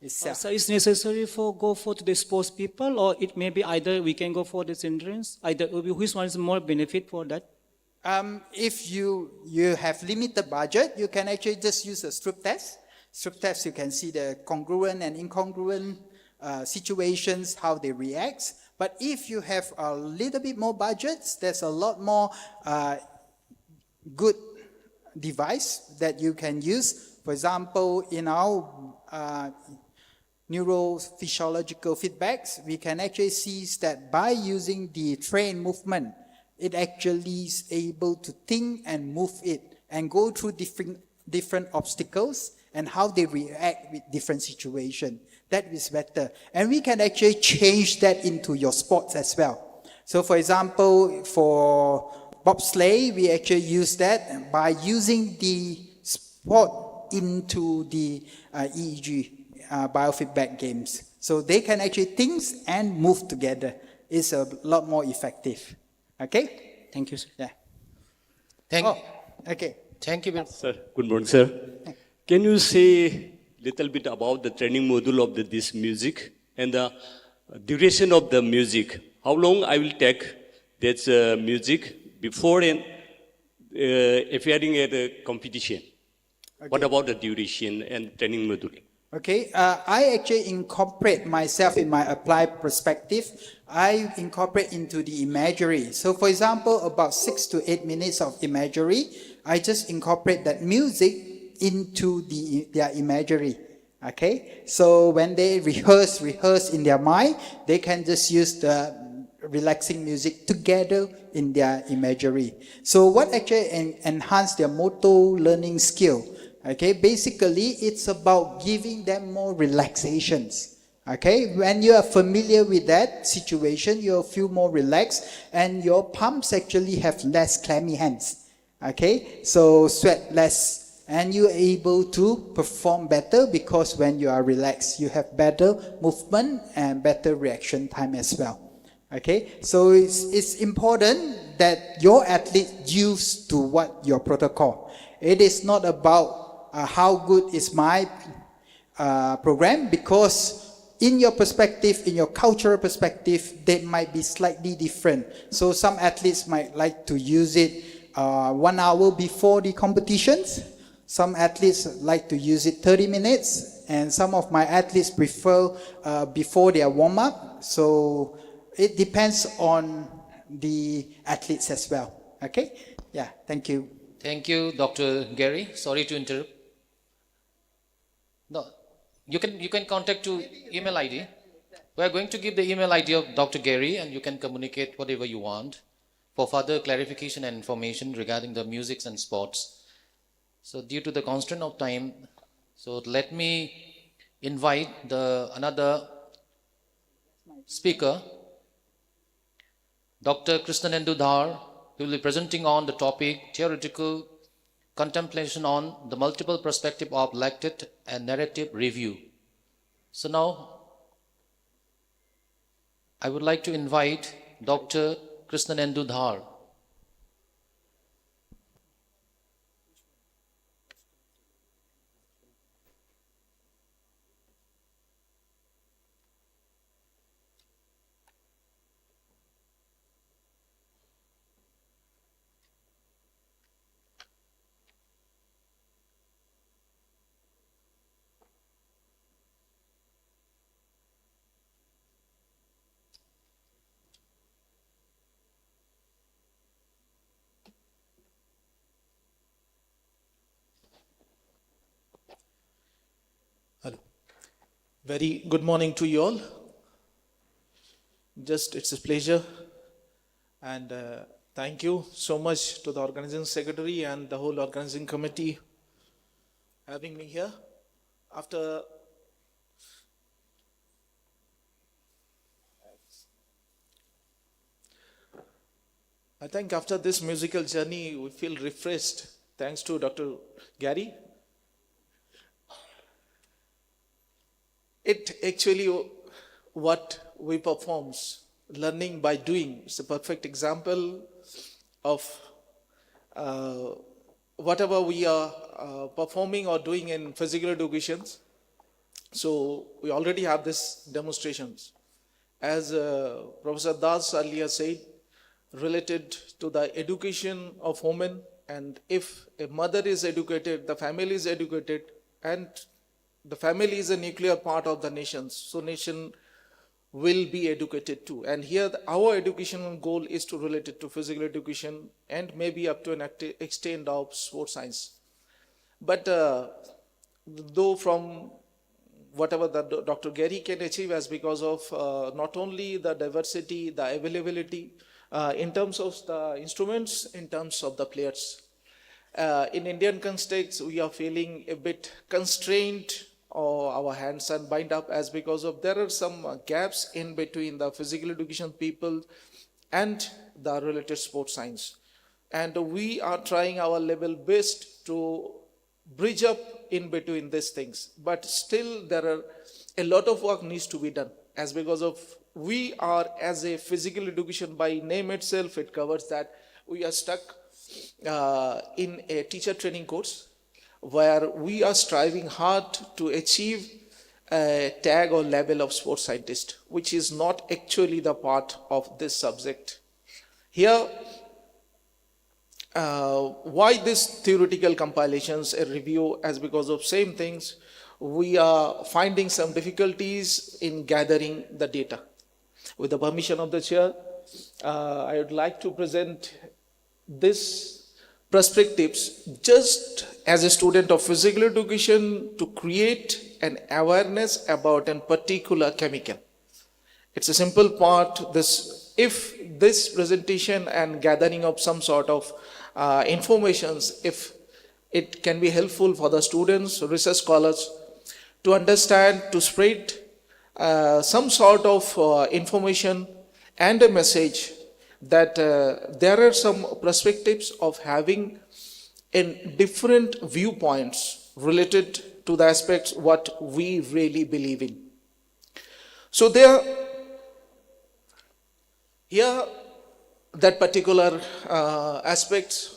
itself. So it's necessary for go for the sports people, or it may be either we can go for the children's, either which one is more benefit for that? If you have limited budget, you can actually just use a Stroop test. Stroop test, you can see the congruent and incongruent situations, how they react. But if you have a little bit more budgets, there's a lot more good device that you can use. For example, in our neurophysiological feedbacks, we can actually see that by using the train movement, it actually is able to think and move it and go through different obstacles and how they react with different situations. That is better. And we can actually change that into your sports as well. So for example, for bobsleigh, we actually use that by using the sport into the EEG biofeedback games. So they can actually think and move together. It's a lot more effective. Okay? Thank you, sir. Yeah. Okay. Thank you. Sir, good morning, sir. Can you say little bit about the training module of this music and the duration of the music? How long I will take that music before and appearing at a competition? Okay. What about the duration and training module? Okay, I actually incorporate myself in my applied perspective. I incorporate into the imagery. So for example, about 6 to 8 minutes of imagery, I just incorporate that music into their imagery. Okay, so when they rehearse in their mind, they can just use the relaxing music together in their imagery. So what actually enhance their motor learning skill? Okay, basically it's about giving them more relaxations. Okay, when you are familiar with that situation, you'll feel more relaxed and your palms actually have less clammy hands. Okay, so sweat less and you're able to perform better because when you are relaxed, you have better movement and better reaction time as well. Okay, so it's important that your athlete used to what your protocol. It is not about how good is my program, because in your perspective, in your cultural perspective, they might be slightly different. So some athletes might like to use it 1 hour before the competitions. Some athletes like to use it 30 minutes. And some of my athletes prefer before their warm-up. So it depends on the athletes as well. Okay? Yeah, thank you. Thank you, Dr. Gary. Sorry to interrupt. No, you can contact to email ID. We are going to give the email ID of Dr. Gary, and you can communicate whatever you want for further clarification and information regarding the music and sports. So due to the constraint of time, so let me invite the another speaker, Dr. Krishnanendu Dhar, who will be presenting on the topic theoretical contemplation on the multiple perspective of lactate and narrative review. So now I would like to invite Dr. Krishnanendu Dhar. Very good morning to you all. It's a pleasure, and thank you so much to the organizing secretary and the whole organizing committee having me here. I think after this musical journey, we feel refreshed thanks to Dr. Gary. It actually what we performs, learning by doing. It's a perfect example of whatever we are performing or doing in physical education. So we already have this demonstrations. As Professor Das earlier said, related to the education of women, and if a mother is educated, the family is educated, and the family is a nuclear part of the nation, so nation will be educated too. And here our educational goal is to relate it to physical education and maybe up to an extent of sports science. But though from whatever the Dr. Gary can achieve as because of not only the diversity, the availability in terms of the instruments, in terms of the players. In Indian context, we are feeling a bit constrained, or our hands are bind up, as because of there are some gaps in between the physical education people and the related sports science. And we are trying our level best to bridge up in between these things. But still there are a lot of work needs to be done, as because of we are as a physical education by name itself, it covers that we are stuck in a teacher training course where we are striving hard to achieve a tag or level of sports scientist, which is not actually the part of this subject. Here, why this theoretical compilations, a review, as because of same things, we are finding some difficulties in gathering the data. With the permission of the chair, I would like to present this perspectives just as a student of physical education to create an awareness about a particular chemical. It's a simple part. If this presentation and gathering of some sort of informations, if it can be helpful for the students, research scholars to understand, to spread some sort of information and a message that there are some perspectives of having in different viewpoints related to the aspects what we really believe in. So here that particular aspect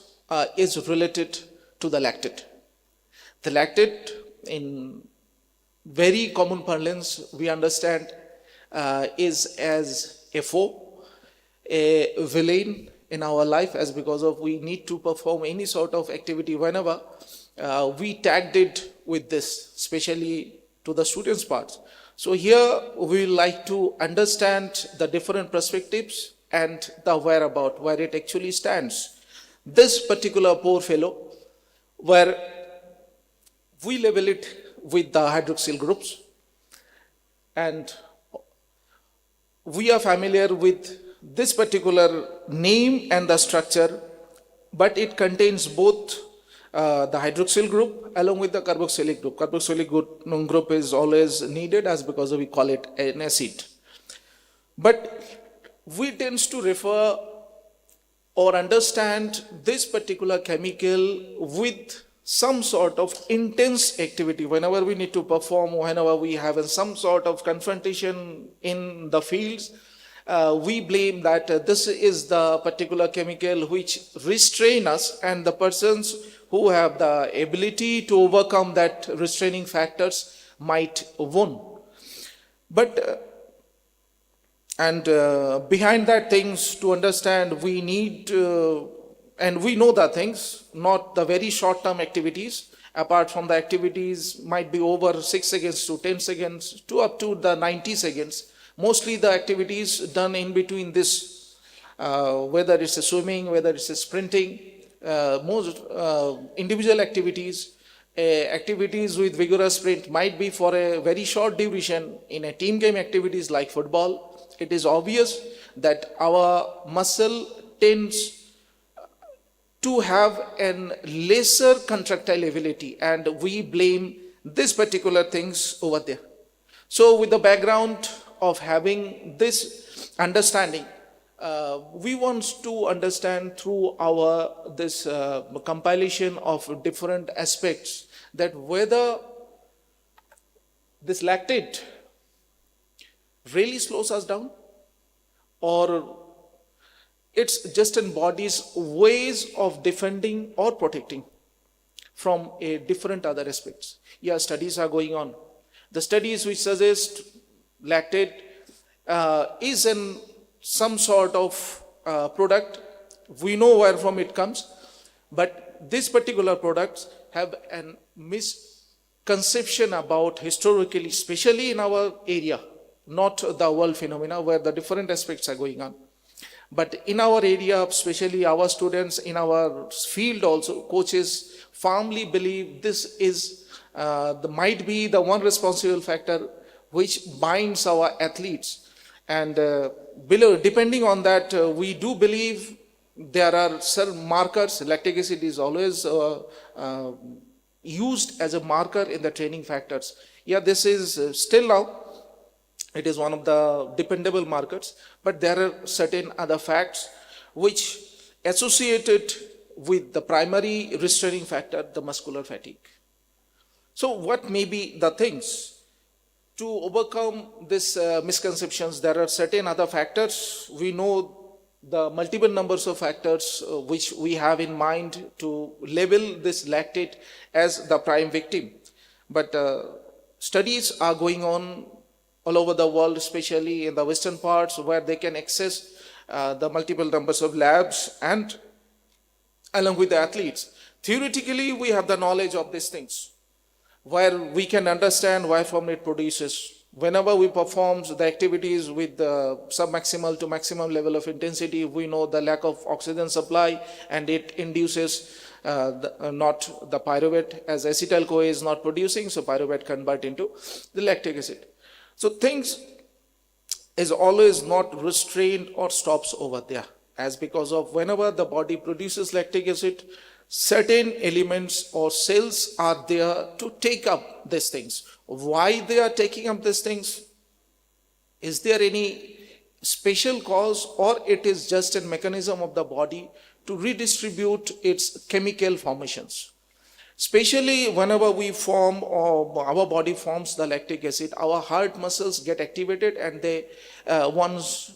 is related to the lactate. The lactate, in very common parlance, we understand is as a foe, a villain in our life, as because of we need to perform any sort of activity whenever we tagged it with this, especially to the students' parts. So here we like to understand the different perspectives and the whereabout, where it actually stands. This particular poor fellow, where we label it with the hydroxyl groups, and we are familiar with this particular name and the structure, but it contains both the hydroxyl group along with the carboxylic group. Carboxylic group is always needed as because we call it an acid. But we tend to refer or understand this particular chemical with some sort of intense activity. Whenever we need to perform, whenever we have some sort of confrontation in the fields, we blame that this is the particular chemical which restrain us, and the persons who have the ability to overcome that restraining factors might win. But behind that things to understand, we need and we know the things, not the very short-term activities. Apart from the activities might be over 6 seconds to 10 seconds to up to the 90 seconds. Mostly the activities done in between this, whether it's a swimming, whether it's a sprinting, most individual activities, activities with vigorous sprint might be for a very short duration. In a team game activities like football, it is obvious that our muscle tends to have an lesser contractile ability, and we blame this particular things over there. So with the background of having this understanding, we want to understand through our this compilation of different aspects that whether this lactate really slows us down, or it's just in body's ways of defending or protecting from a different other aspects. Yeah, studies are going on. The studies which suggest lactate is in some sort of product. We know where from it comes, but these particular products have a misconception about historically, especially in our area, not the world phenomena where the different aspects are going on. But in our area, especially our students in our field also, coaches firmly believe this is might be the one responsible factor which binds our athletes. And depending on that, we do believe there are certain markers. Lactic acid is always used as a marker in the training factors. Yeah, this is still now, it is one of the dependable markers, but there are certain other facts which associated with the primary restraining factor, the muscular fatigue. So what may be the things to overcome these misconceptions? There are certain other factors. We know the multiple numbers of factors which we have in mind to label this lactate as the prime victim. But studies are going on all over the world, especially in the western parts, where they can access the multiple numbers of labs and along with the athletes. Theoretically, we have the knowledge of these things, where we can understand why from it produces. Whenever we perform the activities with the sub-maximal to maximum level of intensity, we know the lack of oxygen supply, and it induces not the pyruvate, as acetyl-CoA is not producing, so pyruvate convert into the lactic acid. So things is always not restrained or stops over there, as because of whenever the body produces lactic acid, certain elements or cells are there to take up these things. Why they are taking up these things? Is there any special cause, or it is just a mechanism of the body to redistribute its chemical formations? Especially whenever we form or our body forms the lactic acid, our heart muscles get activated, and they want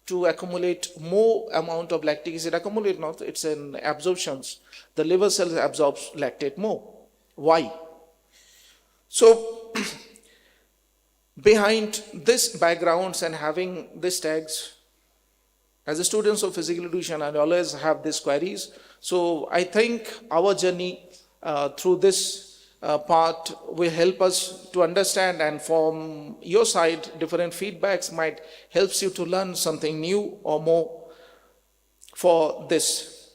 to accumulate more amount of lactic acid. Accumulate not, it's in absorptions. The liver cells absorbs lactate more. Why? So behind this backgrounds and having these tags, as a students of physical education, I always have these queries. So I think our journey through this part will help us to understand, and from your side, different feedbacks might helps you to learn something new or more for this.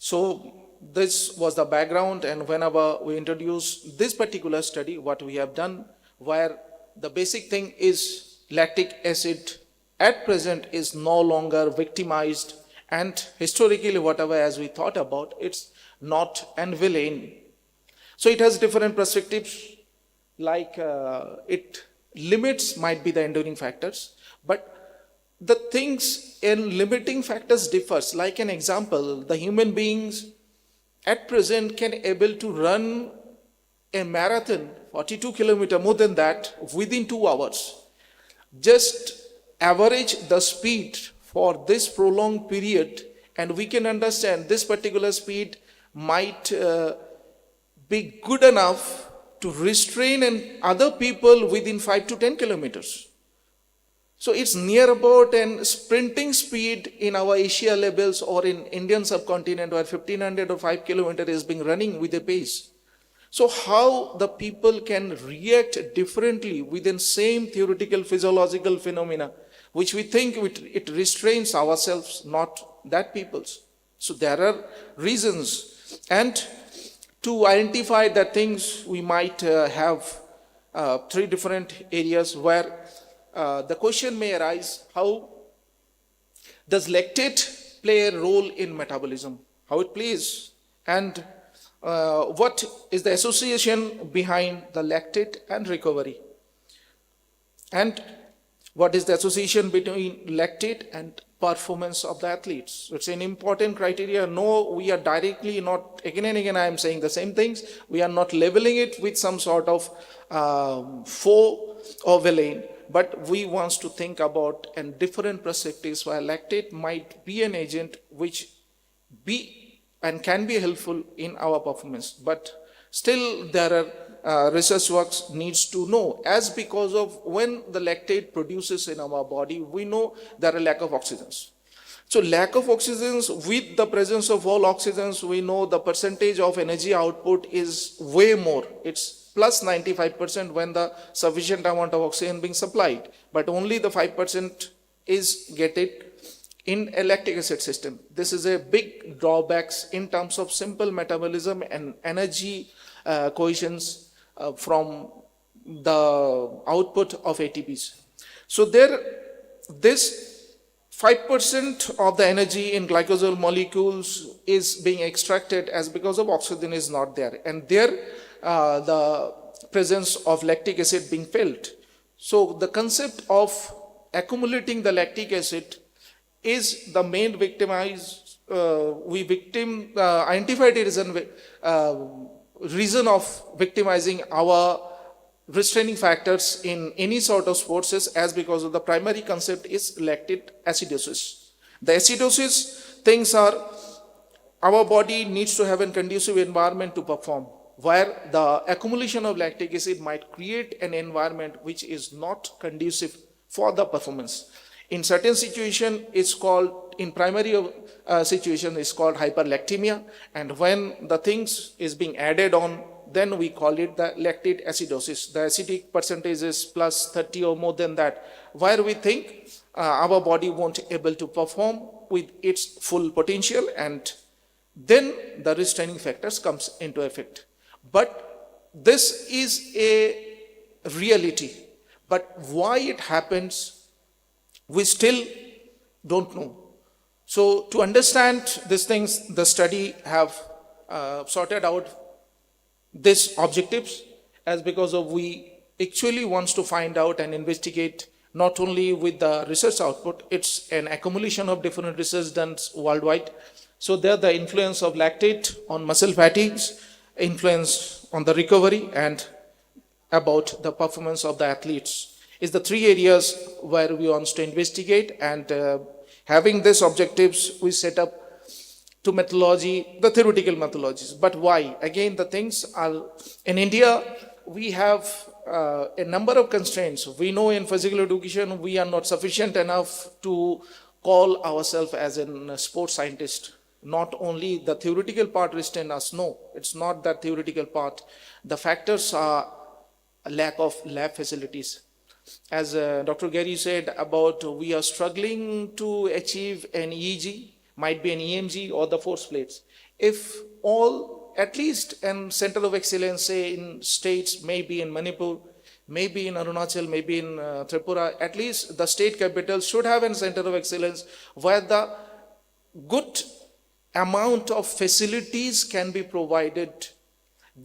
So this was the background, and whenever we introduce this particular study, what we have done, where the basic thing is lactic acid at present is no longer victimized, and historically whatever as we thought about, it's not an villain. So it has different perspectives, like it limits might be the enduring factors, but the things in limiting factors differs. Like an example, the human beings at present can able to run a marathon, 42 kilometer, more than that, within 2 hours. Just average the speed for this prolonged period, and we can understand this particular speed might be good enough to restrain other people within 5 to 10 kilometers. So it's near about an sprinting speed in our Asia levels or in Indian subcontinent, where 1500 or 5 kilometers is being running with a pace. So how the people can react differently within same theoretical physiological phenomena, which we think it restrains ourselves, not that people's. So there are reasons, and to identify the things, we might have 3 different areas where the question may arise: how does lactate play a role in metabolism? How it plays, and what is the association behind the lactate and recovery? And what is the association between lactate and performance of the athletes? It's an important criteria. No, we are directly not, again and again I am saying the same things, we are not labeling it with some sort of foe or villain, but we want to think about and different perspectives where lactate might be an agent which be and can be helpful in our performance. But still there are research works needs to know, as because of when the lactate produces in our body, we know there are lack of oxygens. So lack of oxygens with the presence of all oxygens, we know the percentage of energy output is way more. It's plus 95% when the sufficient amount of oxygen being supplied, but only the 5% is getting in a lactic acid system. This is a big drawbacks in terms of simple metabolism and energy cohesions from the output of ATPs. So this 5% of the energy in glycosol molecules is being extracted as because of oxygen is not there, and there the presence of lactic acid being felt. So the concept of accumulating the lactic acid is the main identified reason of victimizing our restraining factors in any sort of sports is as because of the primary concept is lactate acidosis. The acidosis things are our body needs to have a conducive environment to perform, where the accumulation of lactic acid might create an environment which is not conducive for the performance. In certain situation, it's called, in primary situation, it's called hyperlactemia, and when the things is being added on, then we call it the lactate acidosis. The acidic percentage is plus 30 or more than that, where we think our body won't able to perform with its full potential, and then the restraining factors comes into effect. But this is a reality. But why it happens, we still don't know. So to understand these things, the study have sorted out these objectives, as because of we actually wants to find out and investigate not only with the research output, it's an accumulation of different research done worldwide. So there the influence of lactate on muscle fatigues, influence on the recovery, and about the performance of the athletes is the 3 areas where we want to investigate. And having these objectives, we set up to methodology, the theoretical methodologies. But why? Again, the things are, in India, we have a number of constraints. We know in physical education, we are not sufficient enough to call ourselves as a sports scientist. Not only the theoretical part restrain us, no, it's not that theoretical part. The factors are a lack of lab facilities. As Dr. Gary said about we are struggling to achieve an EEG, might be an EMG or the force plates. If all, at least in center of excellence, say in states, maybe in Manipur, maybe in Arunachal, maybe in Tripura, at least the state capitals should have a center of excellence where the good amount of facilities can be provided.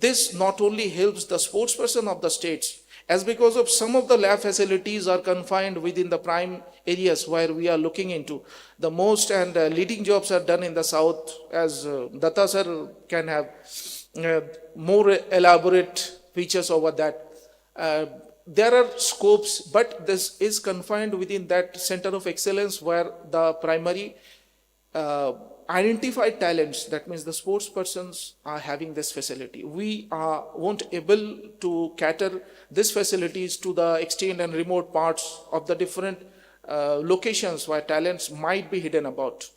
This not only helps the sportsperson of the states, as because of some of the lab facilities are confined within the prime areas where we are looking into. The most and leading jobs are done in the south, as Datta sir can have more elaborate features over that. There are scopes, but this is confined within that center of excellence where the primary identified talents, that means the sports persons, are having this facility. We won't able to cater these facilities to the extent and remote parts of the different locations where talents might be hidden about,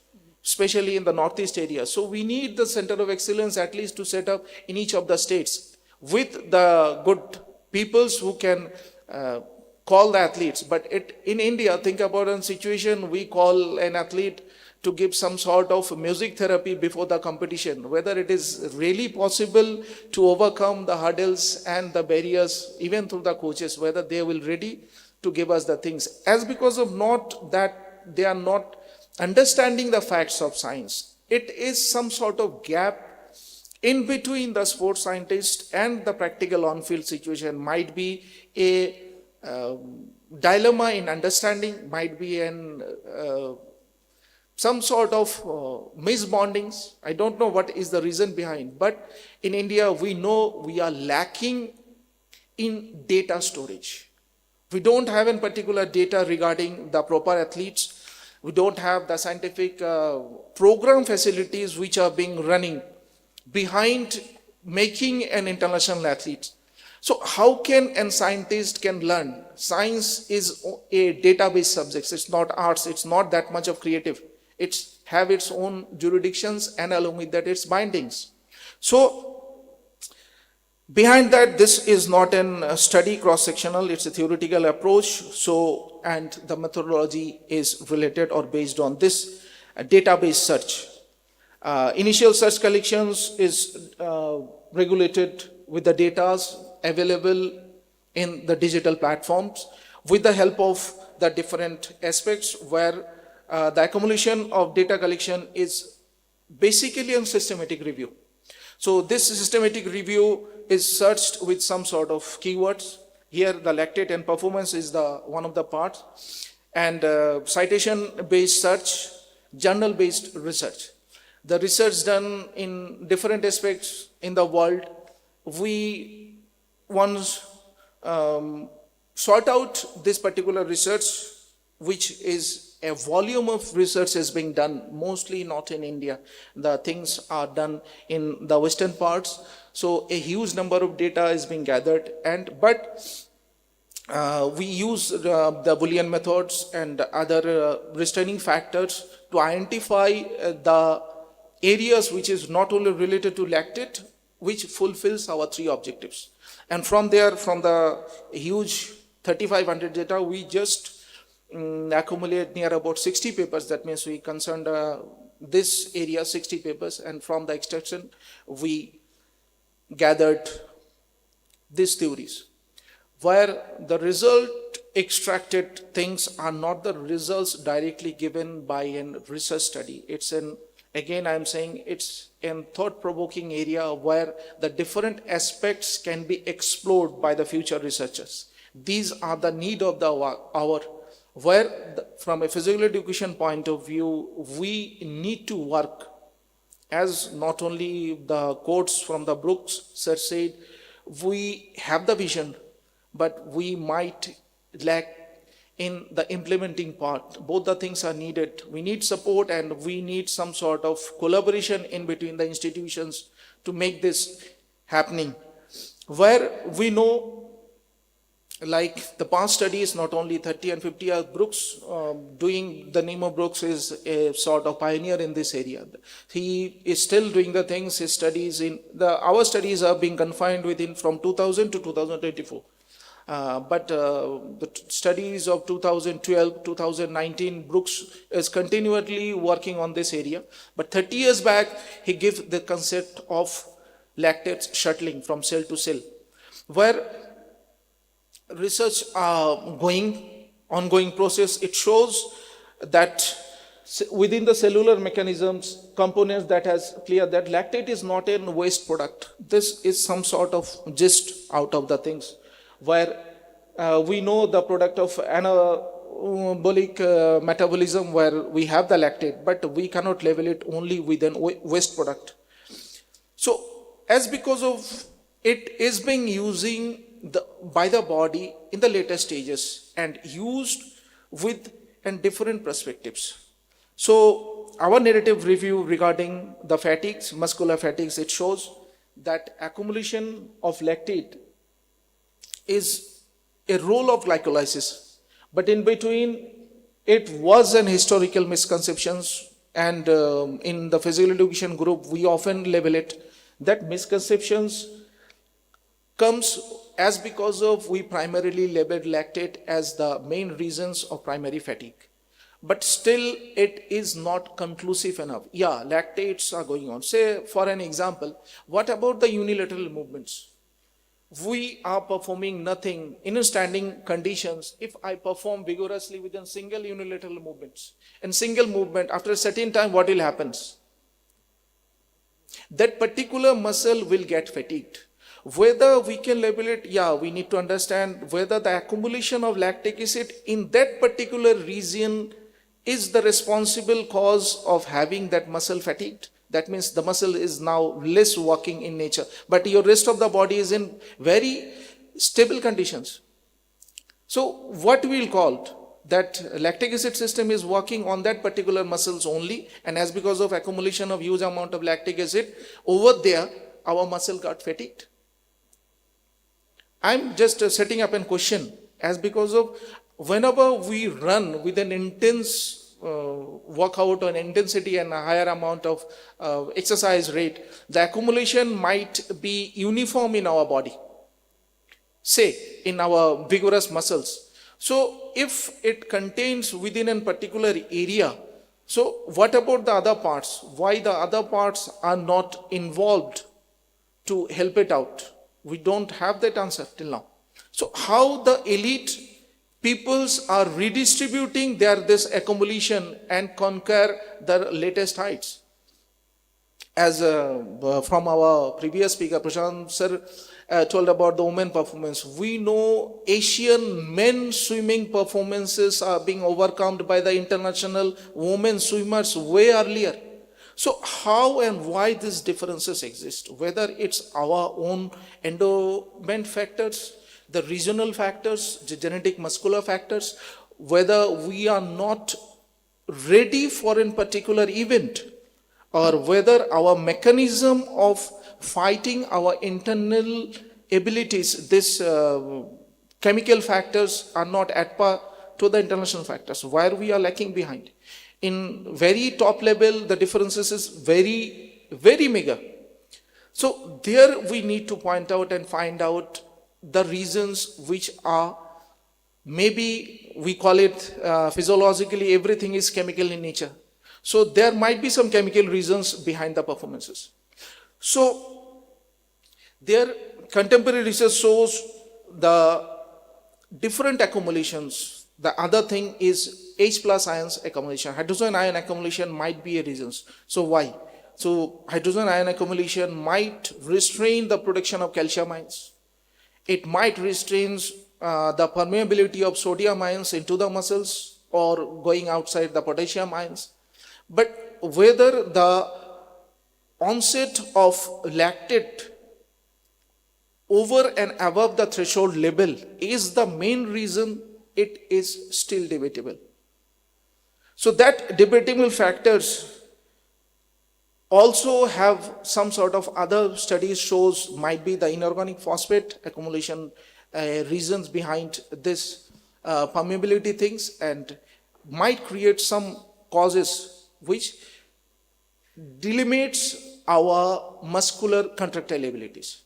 especially in the northeast area. So we need the center of excellence at least to set up in each of the states with the good peoples who can call the athletes. But in India, think about a situation, we call an athlete to give some sort of music therapy before the competition, whether it is really possible to overcome the hurdles and the barriers, even through the coaches, whether they will ready to give us the things. As because of not that they are not understanding the facts of science, it is some sort of gap in between the sports scientist and the practical on-field situation. Might be a dilemma in understanding, might be an some sort of misbondings. I don't know what is the reason behind, but in India, we know we are lacking in data storage. We don't have in particular data regarding the proper athletes. We don't have the scientific program facilities which are being running behind making an international athlete. So how can a scientist can learn? Science is a database subject. It's not arts. It's not that much of creative. It's have its own jurisdictions and along with that its bindings. So behind that, this is not a study cross-sectional, it's a theoretical approach. So, and the methodology is related or based on this database search. Initial search collections is regulated with the data available in the digital platforms with the help of the different aspects where the accumulation of data collection is basically a systematic review. So this systematic review is searched with some sort of keywords. Here the lactate and performance is the one of the parts, and citation-based search, journal-based research. The research done in different aspects in the world, we once sort out this particular research, which is a volume of research is being done, mostly not in India. The things are done in the western parts. So a huge number of data is being gathered, but we use the Boolean methods and other restraining factors to identify the areas which is not only related to lactate, which fulfills our three objectives. And from there, from the huge 3,500 data, we just accumulate near about 60 papers. That means we concerned this area 60 papers, and from the extraction we gathered these theories where the result extracted things are not the results directly given by a research study. It's an, again I am saying, it's a thought-provoking area where the different aspects can be explored by the future researchers. These are the need of the hour, where from a physical education point of view, we need to work, as not only the quotes from the Brooks sir said, we have the vision, but we might lack in the implementing part. Both the things are needed. We need support and we need some sort of collaboration in between the institutions to make this happening. Where we know, like the past studies, not only 30 and 50 years, Brooks, doing the name of Brooks is a sort of pioneer in this area. He is still doing the things, his studies our studies are being confined within from 2000 to 2024. But the studies of 2012, 2019, Brooks is continually working on this area. But 30 years back, he gave the concept of lactate shuttling from cell to cell, where research ongoing process, it shows that within the cellular mechanisms, components that has clear that lactate is not a waste product. This is some sort of gist out of the things, where we know the product of anabolic metabolism, where we have the lactate, but we cannot label it only within waste product. So, as because of it is being using by the body in the later stages and used with and different perspectives. So our narrative review regarding the fatigues, muscular fatigues, it shows that accumulation of lactate is a role of glycolysis, but in between it was an historical misconceptions, and in the physical education group we often label it that misconceptions comes as because of we primarily labeled lactate as the main reasons of primary fatigue. But still it is not conclusive enough. Yeah, lactates are going on. Say for an example, what about the unilateral movements? We are performing nothing in standing conditions. If I perform vigorously within single unilateral movements, in single movement, after a certain time, what will happen? That particular muscle will get fatigued. Whether we can label it, yeah, we need to understand whether the accumulation of lactic acid in that particular region is the responsible cause of having that muscle fatigued. That means the muscle is now less working in nature, but your rest of the body is in very stable conditions. So what we'll call that lactic acid system is working on that particular muscles only, and as because of accumulation of huge amount of lactic acid over there, our muscle got fatigued. I'm just setting up a question as because of whenever we run with an intense workout on intensity and a higher amount of exercise rate, the accumulation might be uniform in our body, say in our vigorous muscles. So if it contains within a particular area, so what about the other parts? Why the other parts are not involved to help it out? We don't have that answer till now. So how the elite peoples are redistributing this accumulation and conquer the latest heights? As from our previous speaker, Prashant sir told about the women performance. We know Asian men swimming performances are being overcome by the international women swimmers way earlier. So how and why these differences exist? Whether it's our own endowment factors, the regional factors, the genetic muscular factors, whether we are not ready for a particular event, or whether our mechanism of fighting our internal abilities, these chemical factors are not at par to the international factors, where we are lacking behind. In very top level, the differences is very, very mega. So there we need to point out and find out the reasons which are, maybe we call it physiologically, everything is chemical in nature. So there might be some chemical reasons behind the performances. So their contemporary research shows the different accumulations. The other thing is H plus ions accumulation. Hydrogen ion accumulation might be a reason. So why? So hydrogen ion accumulation might restrain the production of calcium ions. It might restrain the permeability of sodium ions into the muscles or going outside the potassium ions. But whether the onset of lactate over and above the threshold level is the main reason, it is still debatable. So that debatable factors also have some sort of other studies shows might be the inorganic phosphate accumulation reasons behind this permeability things, and might create some causes which delimits our muscular contractile abilities.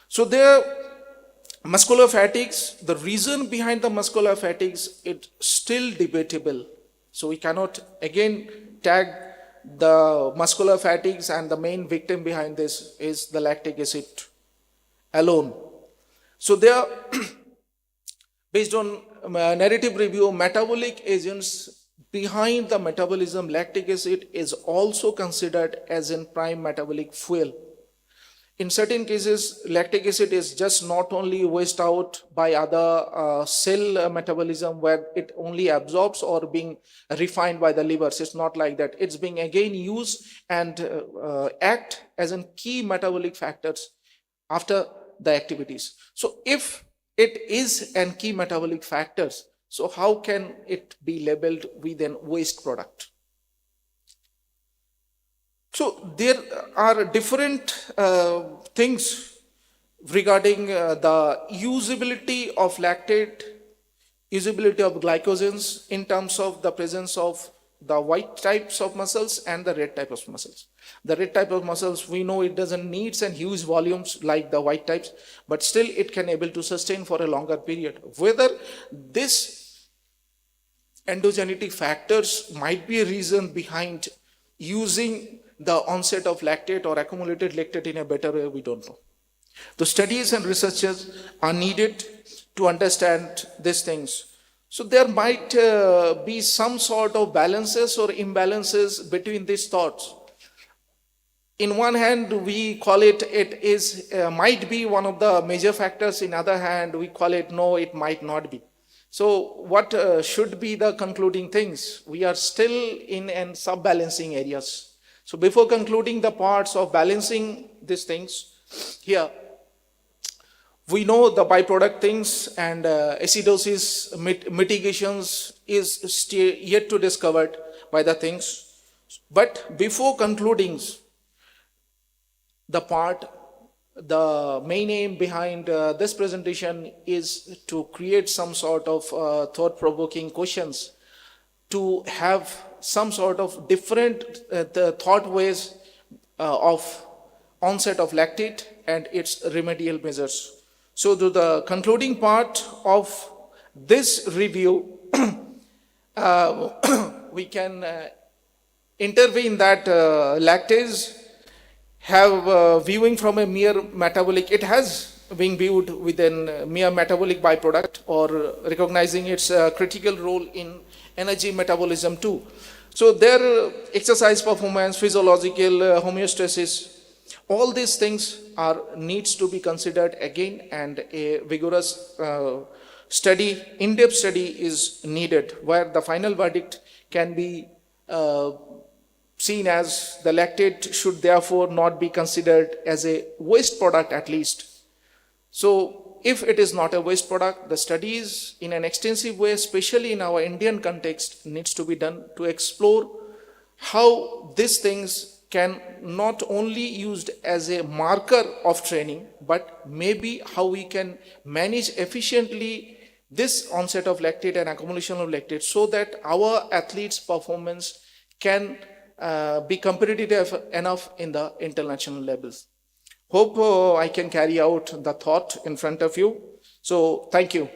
So there Muscular fatigues, the reason behind the muscular fatigues, it's still debatable. So we cannot again tag the muscular fatigues and the main victim behind this is the lactic acid alone. So there, based on narrative review, metabolic agents behind the metabolism, lactic acid is also considered as a prime metabolic fuel. In certain cases, lactic acid is just not only wasted out by other cell metabolism where it only absorbs or being refined by the livers. It's not like that. It's being again used and act as a key metabolic factors after the activities. So if it is a key metabolic factors, so how can it be labeled with an waste product? So there are different things regarding the usability of lactate, usability of glycosins in terms of the presence of the white types of muscles and the red type of muscles. The red type of muscles, we know it doesn't need and huge volumes like the white types, but still it can able to sustain for a longer period. Whether this endogenetic factors might be a reason behind using the onset of lactate or accumulated lactate in a better way, we don't know. The studies and researches are needed to understand these things. So there might be some sort of balances or imbalances between these thoughts. In one hand, we call it is might be one of the major factors. In other hand, we call it no, it might not be. So what should be the concluding things? We are still in sub-balancing areas. So before concluding the parts of balancing these things, here, we know the byproduct things and acidosis mitigations is still yet to discovered by the things. But before concluding the part, the main aim behind this presentation is to create some sort of thought-provoking questions, to have some sort of different thought ways of onset of lactate and its remedial measures. So to the concluding part of this review, we can intervene that lactase have viewing from a mere metabolic, it has been viewed within mere metabolic byproduct or recognizing its critical role in energy metabolism too. So their exercise performance, physiological homeostasis, all these things are needs to be considered again, and a vigorous study, in-depth study is needed where the final verdict can be seen as the lactate should therefore not be considered as a waste product at least. So if it is not a waste product, the studies in an extensive way, especially in our Indian context, needs to be done to explore how these things can not only used as a marker of training, but maybe how we can manage efficiently this onset of lactate and accumulation of lactate so that our athletes' performance can be competitive enough in the international levels. Hope I can carry out the thought in front of you. So thank you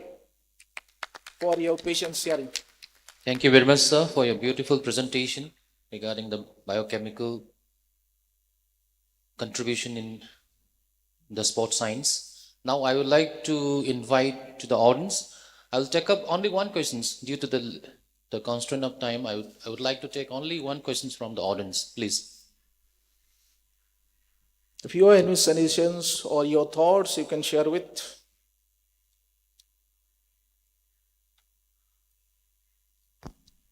for your patience sharing. Thank you very much, sir, for your beautiful presentation regarding the biochemical contribution in the sports science. Now I would like to invite to the audience. I will take up only one question due to the constraint of time. I would like to take only one question from the audience, please. If you have any suggestions or your thoughts, you can share with.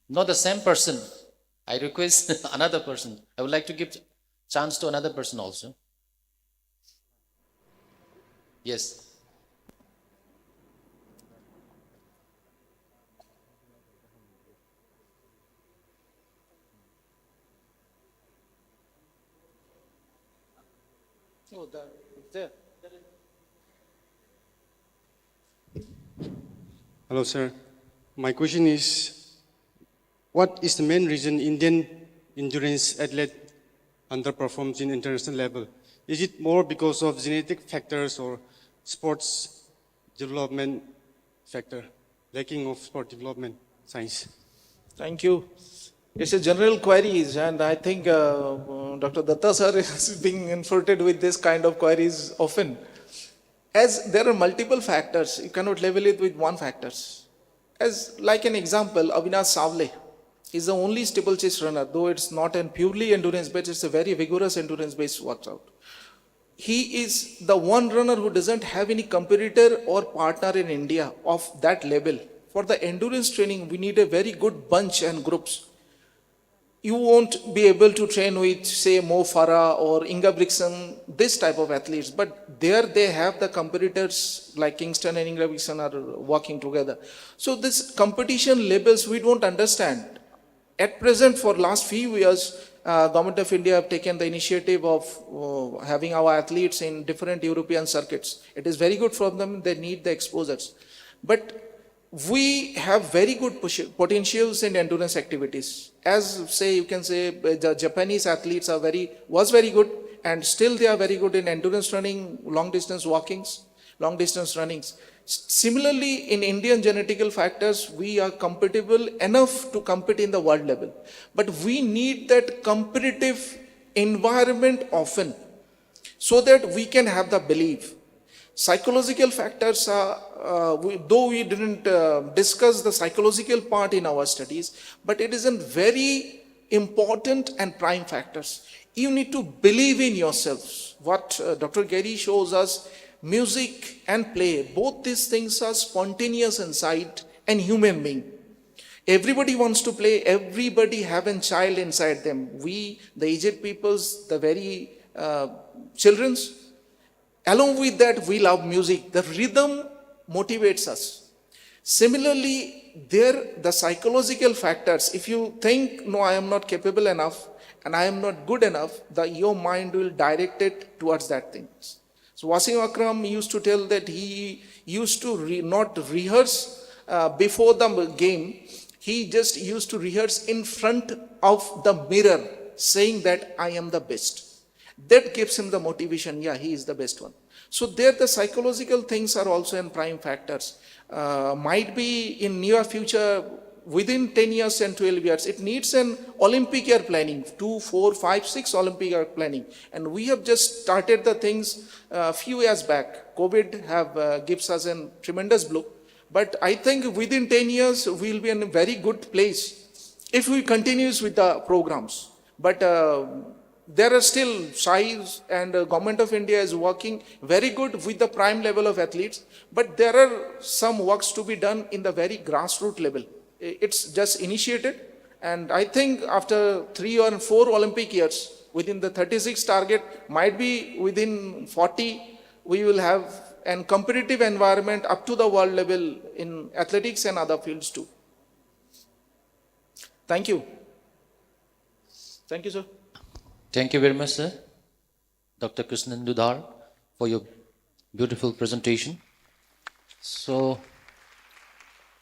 Not the same person. I request another person. I would like to give chance to another person also. Yes. Oh, there. Hello, sir. My question is, what is the main reason Indian endurance athlete underperforms in international level? Is it more because of genetic factors or sports development factor, lacking of sport development science? Thank you. It's a general queries, and I think Dr. Datta sir is being infiltrated with this kind of queries often. As there are multiple factors, you cannot level it with one factors. As like an example, Avinash Savle is the only steeplechase runner, though it's not a purely endurance based, it's a very vigorous endurance based workout. He is the one runner who doesn't have any competitor or partner in India of that level. For the endurance training, we need a very good bunch and groups. You won't be able to train with, say, Mo Farah or Inga Brixton, this type of athletes, but there they have the competitors like Kingston and Inga Brixton are working together. So this competition levels we don't understand. At present, for last few years, Government of India have taken the initiative of having our athletes in different European circuits. It is very good for them, they need the exposures. But we have very good potentials in endurance activities. As say, you can say the Japanese athletes was very good, and still they are very good in endurance running, long distance walkings, long distance runnings. Similarly, in Indian genetical factors, we are compatible enough to compete in the world level. But we need that competitive environment often so that we can have the belief. Psychological factors are, though we didn't discuss the psychological part in our studies, but it is a very important and prime factors. You need to believe in yourselves. What Dr. Gary shows us, music and play, both these things are spontaneous inside an human being. Everybody wants to play, everybody have a child inside them. We, the aged peoples, the very children's, along with that, we love music. The rhythm motivates us. Similarly, the psychological factors, if you think, no, I am not capable enough and I am not good enough, your mind will direct it towards that thing. So Wasim Akram used to tell that he used to not rehearse before the game. He just used to rehearse in front of the mirror, saying that I am the best. That gives him the motivation, yeah, he is the best one. So there the psychological things are also in prime factors. Might be in near future, within 10 years and 12 years, it needs an Olympic year planning, 2, 4, 5, 6 Olympic year planning. And we have just started the things a few years back. COVID have gives us a tremendous blow. But I think within 10 years, we'll be in a very good place if we continue with the programs. But there are still size, and Government of India is working very good with the prime level of athletes, but there are some works to be done in the very grassroots level. It's just initiated, and I think after 3 or 4 Olympic years, within the 36 target, might be within 40, we will have a competitive environment up to the world level in athletics and other fields too. Thank you. Thank you, sir. Thank you very much, sir, Dr. Krishnan Dudhar, for your beautiful presentation. So,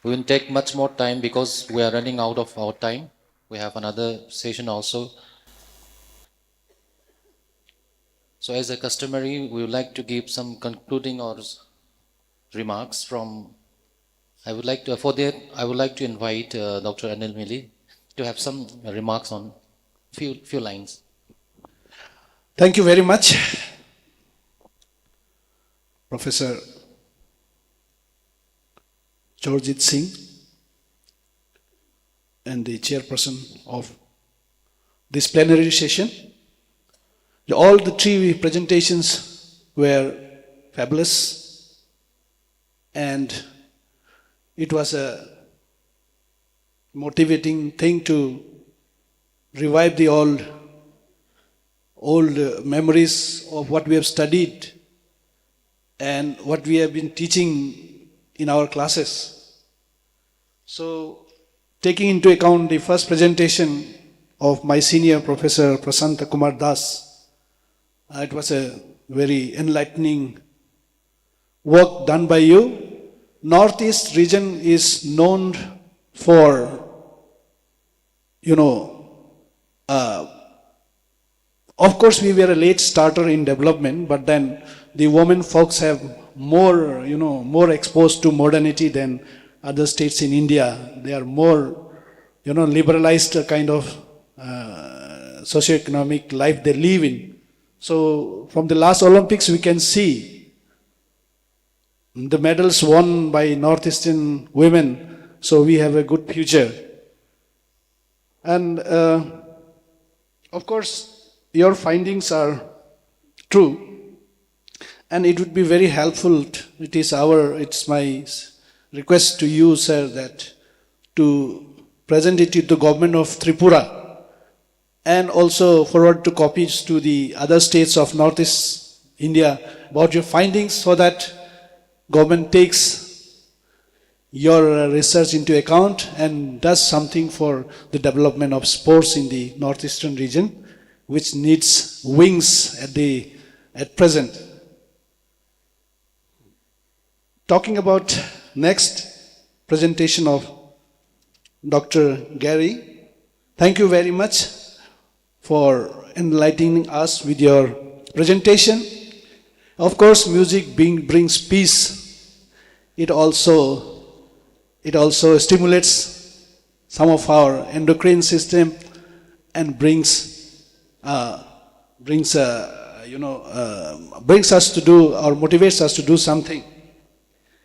we won't take much more time because we are running out of our time. We have another session also. So, as a customary, we would like to give some concluding or remarks from. I would like to invite Dr. Anil Mili to have some remarks on few lines. Thank you very much, Professor Charojit Singh and the chairperson of this plenary session. All the 3 presentations were fabulous, and it was a motivating thing to revive the old memories of what we have studied and what we have been teaching in our classes. So, taking into account the first presentation of my senior Professor Prasanta Kumar Das, it was a very enlightening work done by you. Northeast region is known for, of course, we were a late starter in development, but then the women folks have more, more exposed to modernity than other states in India. They are more, liberalized kind of socioeconomic life they live in. So from the last Olympics, we can see the medals won by Northeastern women. So we have a good future. And of course, your findings are true. And it would be very helpful. It's my request to you, sir, that to present it to the government of Tripura and also forward to copies to the other states of Northeast India about your findings so that government takes your research into account and does something for the development of sports in the northeastern region, which needs wings at present. Talking about next presentation of Dr. Gary, thank you very much for enlightening us with your presentation. Of course, music brings peace. It also stimulates some of our endocrine system and brings us to do or motivates us to do something.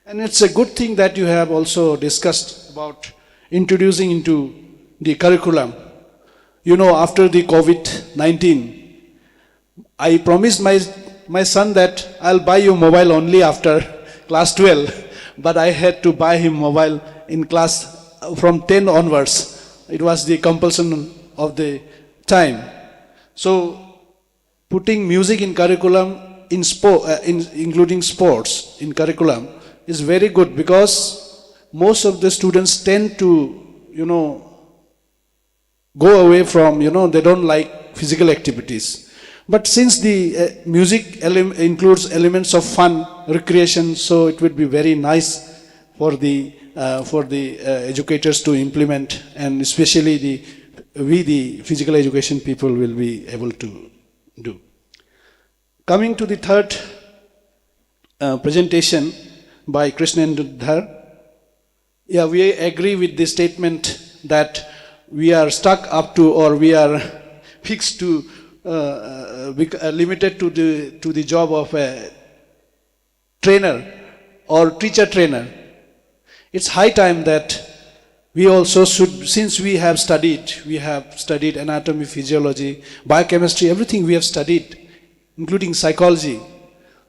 And it's a good thing that you have also discussed about introducing into the curriculum. After the COVID-19, I promised my son that I'll buy you mobile only after class 12, but I had to buy him mobile in class from 10 onwards. It was the compulsion of the time. So putting music in curriculum, including sports in curriculum, is very good because most of the students tend to, go away from, they don't like physical activities. But since the music includes elements of fun, recreation, so it would be very nice for the educators to implement, and especially the physical education people will be able to do. Coming to the third presentation by Krishnendra Dhar. Yeah, we agree with the statement that we are stuck up to, or we are fixed to, limited to the job of a trainer or teacher trainer. It's high time that we also should, since we have studied anatomy, physiology, biochemistry, everything we have studied, including psychology.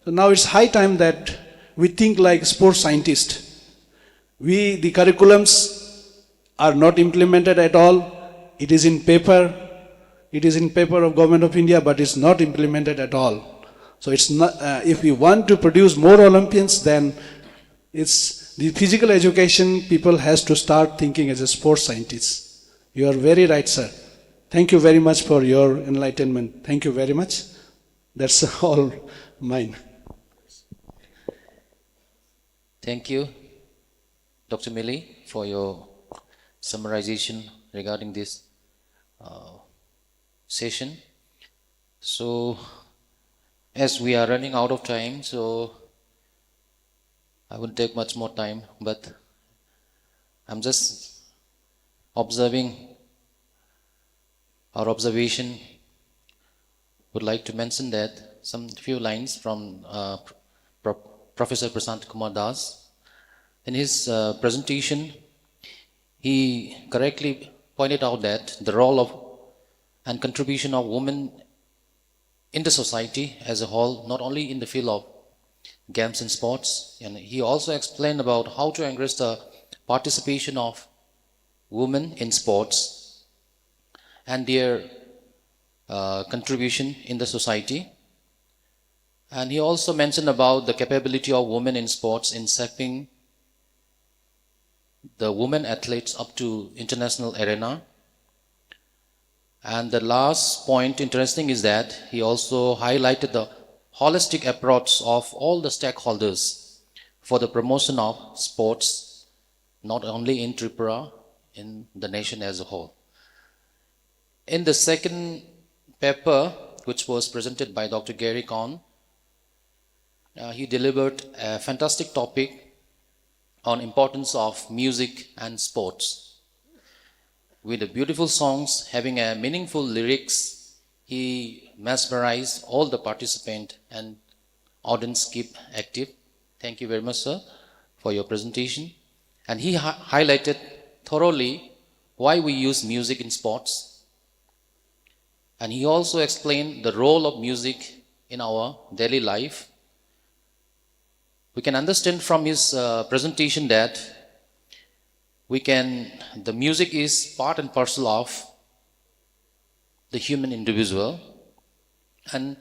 So now it's high time that we think like sports scientists. The curriculums are not implemented at all. It is in paper of Government of India, but it's not implemented at all. So it's not, if we want to produce more Olympians, then it's the physical education people has to start thinking as a sports scientist. You are very right, sir. Thank you very much for your enlightenment. Thank you very much. That's all mine. Thank you, Dr. Millie, for your summarization regarding this session. So, as we are running out of time, so I won't take much more time, but I'm just observing our observation. Would like to mention that some few lines from Professor Prasant Kumar Das. In his presentation, he correctly pointed out that the role of and contribution of women in the society as a whole, not only in the field of games and sports, and he also explained about how to encourage the participation of women in sports and their contribution in the society. And he also mentioned about the capability of women in sports in shaping the women athletes up to international arena. And the last point interesting is that he also highlighted the holistic approach of all the stakeholders for the promotion of sports, not only in Tripura, in the nation as a whole. In the second paper, which was presented by Dr. Gary Kuan, he delivered a fantastic topic on importance of music and sports. With the beautiful songs having a meaningful lyrics, he mesmerized all the participants and audience keep active. Thank you very much, sir, for your presentation. And he highlighted thoroughly why we use music in sports. And he also explained the role of music in our daily life. We can understand from his presentation that the music is part and parcel of the human individual. And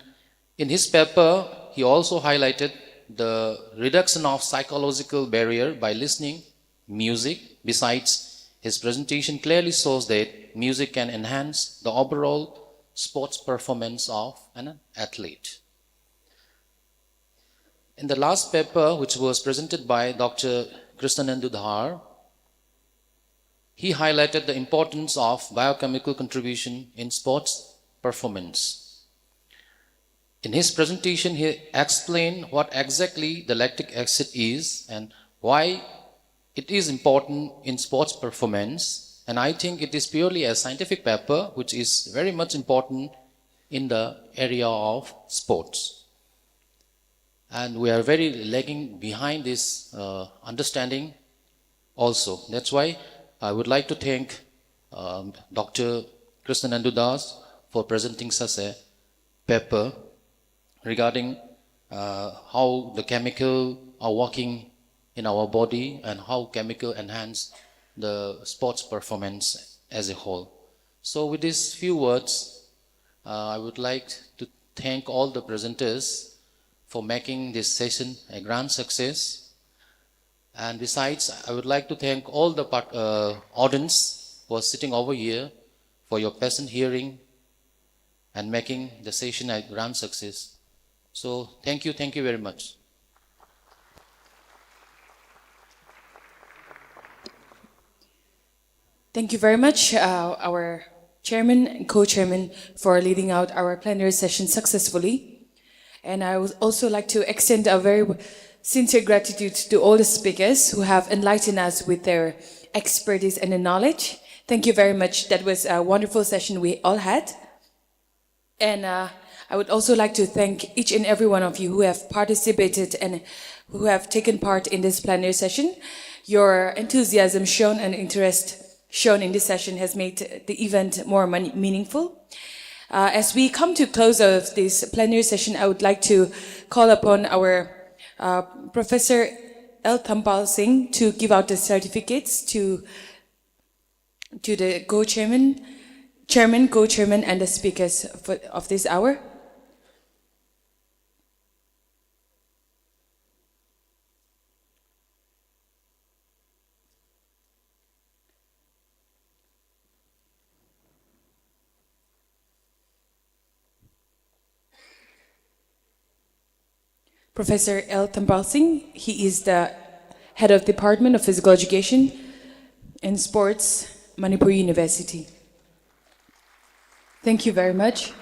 in his paper, he also highlighted the reduction of psychological barrier by listening music. Besides, his presentation clearly shows that music can enhance the overall sports performance of an athlete. In the last paper, which was presented by Dr. Krishnanendu Dhar, he highlighted the importance of biochemical contribution in sports performance. In his presentation, he explained what exactly the lactic acid is and why it is important in sports performance. And I think it is purely a scientific paper, which is very much important in the area of sports. And we are very lagging behind this understanding also. That's why I would like to thank Dr. Krishnanendu Das for presenting such a paper regarding how the chemical are working in our body and how chemical enhance the sports performance as a whole. So with these few words, I would like to thank all the presenters for making this session a grand success. And besides, I would like to thank all the audience who are sitting over here for your patient hearing and making the session a grand success. So thank you very much. Thank you very much, our chairman and co-chairman, for leading out our plenary session successfully. And I would also like to extend a very sincere gratitude to all the speakers who have enlightened us with their expertise and knowledge. Thank you very much. That was a wonderful session we all had. And I would also like to thank each and every one of you who have participated and who have taken part in this plenary session. Your enthusiasm shown and interest shown in this session has made the event more meaningful. As we come to close of this plenary session, I would like to call upon our Professor L. Thampal Singh to give out the certificates to the co-chairman, co-chairman, and the speakers of this hour. Professor L. Thampal Singh, he is the head of Department of Physical Education and Sports, Manipur University. Thank you very much.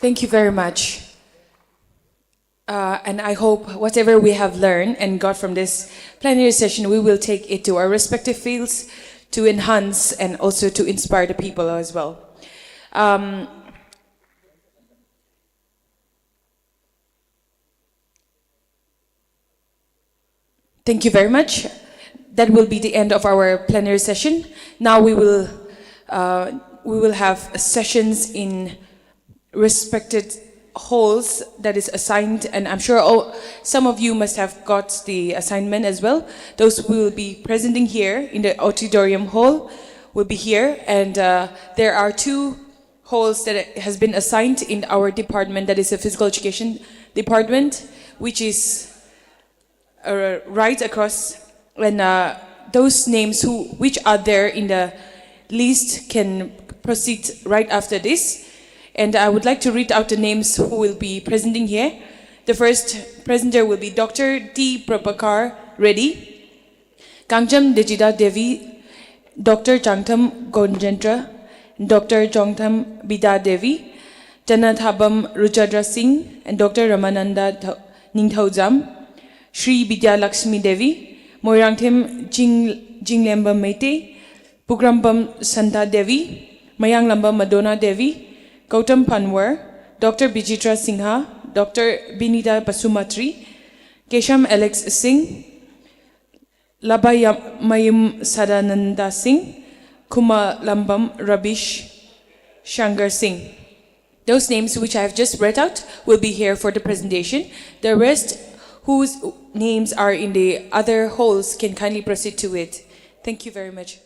Thank you very much. And I hope whatever we have learned and got from this plenary session, we will take it to our respective fields to enhance and also to inspire the people as well. Thank you very much. That will be the end of our plenary session. Now we will have sessions in respected halls that is assigned, and I'm sure some of you must have got the assignment as well. Those who will be presenting here in the auditorium hall will be here, and there are 2 halls that has been assigned in our department, that is the physical education department, which is right across, and those names which are there in the list can proceed right after this. And I would like to read out the names who will be presenting here. The first presenter will be Dr. T. Prabhakar Reddy, Kangjam Dejida Devi, Dr. Jangtham Gonjendra, Dr. Jongtham Bida Devi, Janathabam Rujadra Singh, and Dr. Ramananda Ningthaujam, Shri Vidya Lakshmi Devi, Moirangthim Jinglemba Mete, Pugrambam Santa Devi, Mayanglamba Madonna Devi, Gautam Panwar, Dr. Bijitra Singha, Dr. Binita Basumatri, Kesham Alex Singh, Labayamayum Sadananda Singh, Kuma Lambam Rabish Shankar Singh. Those names which I have just read out will be here for the presentation. The rest whose names are in the other halls can kindly proceed to it. Thank you very much.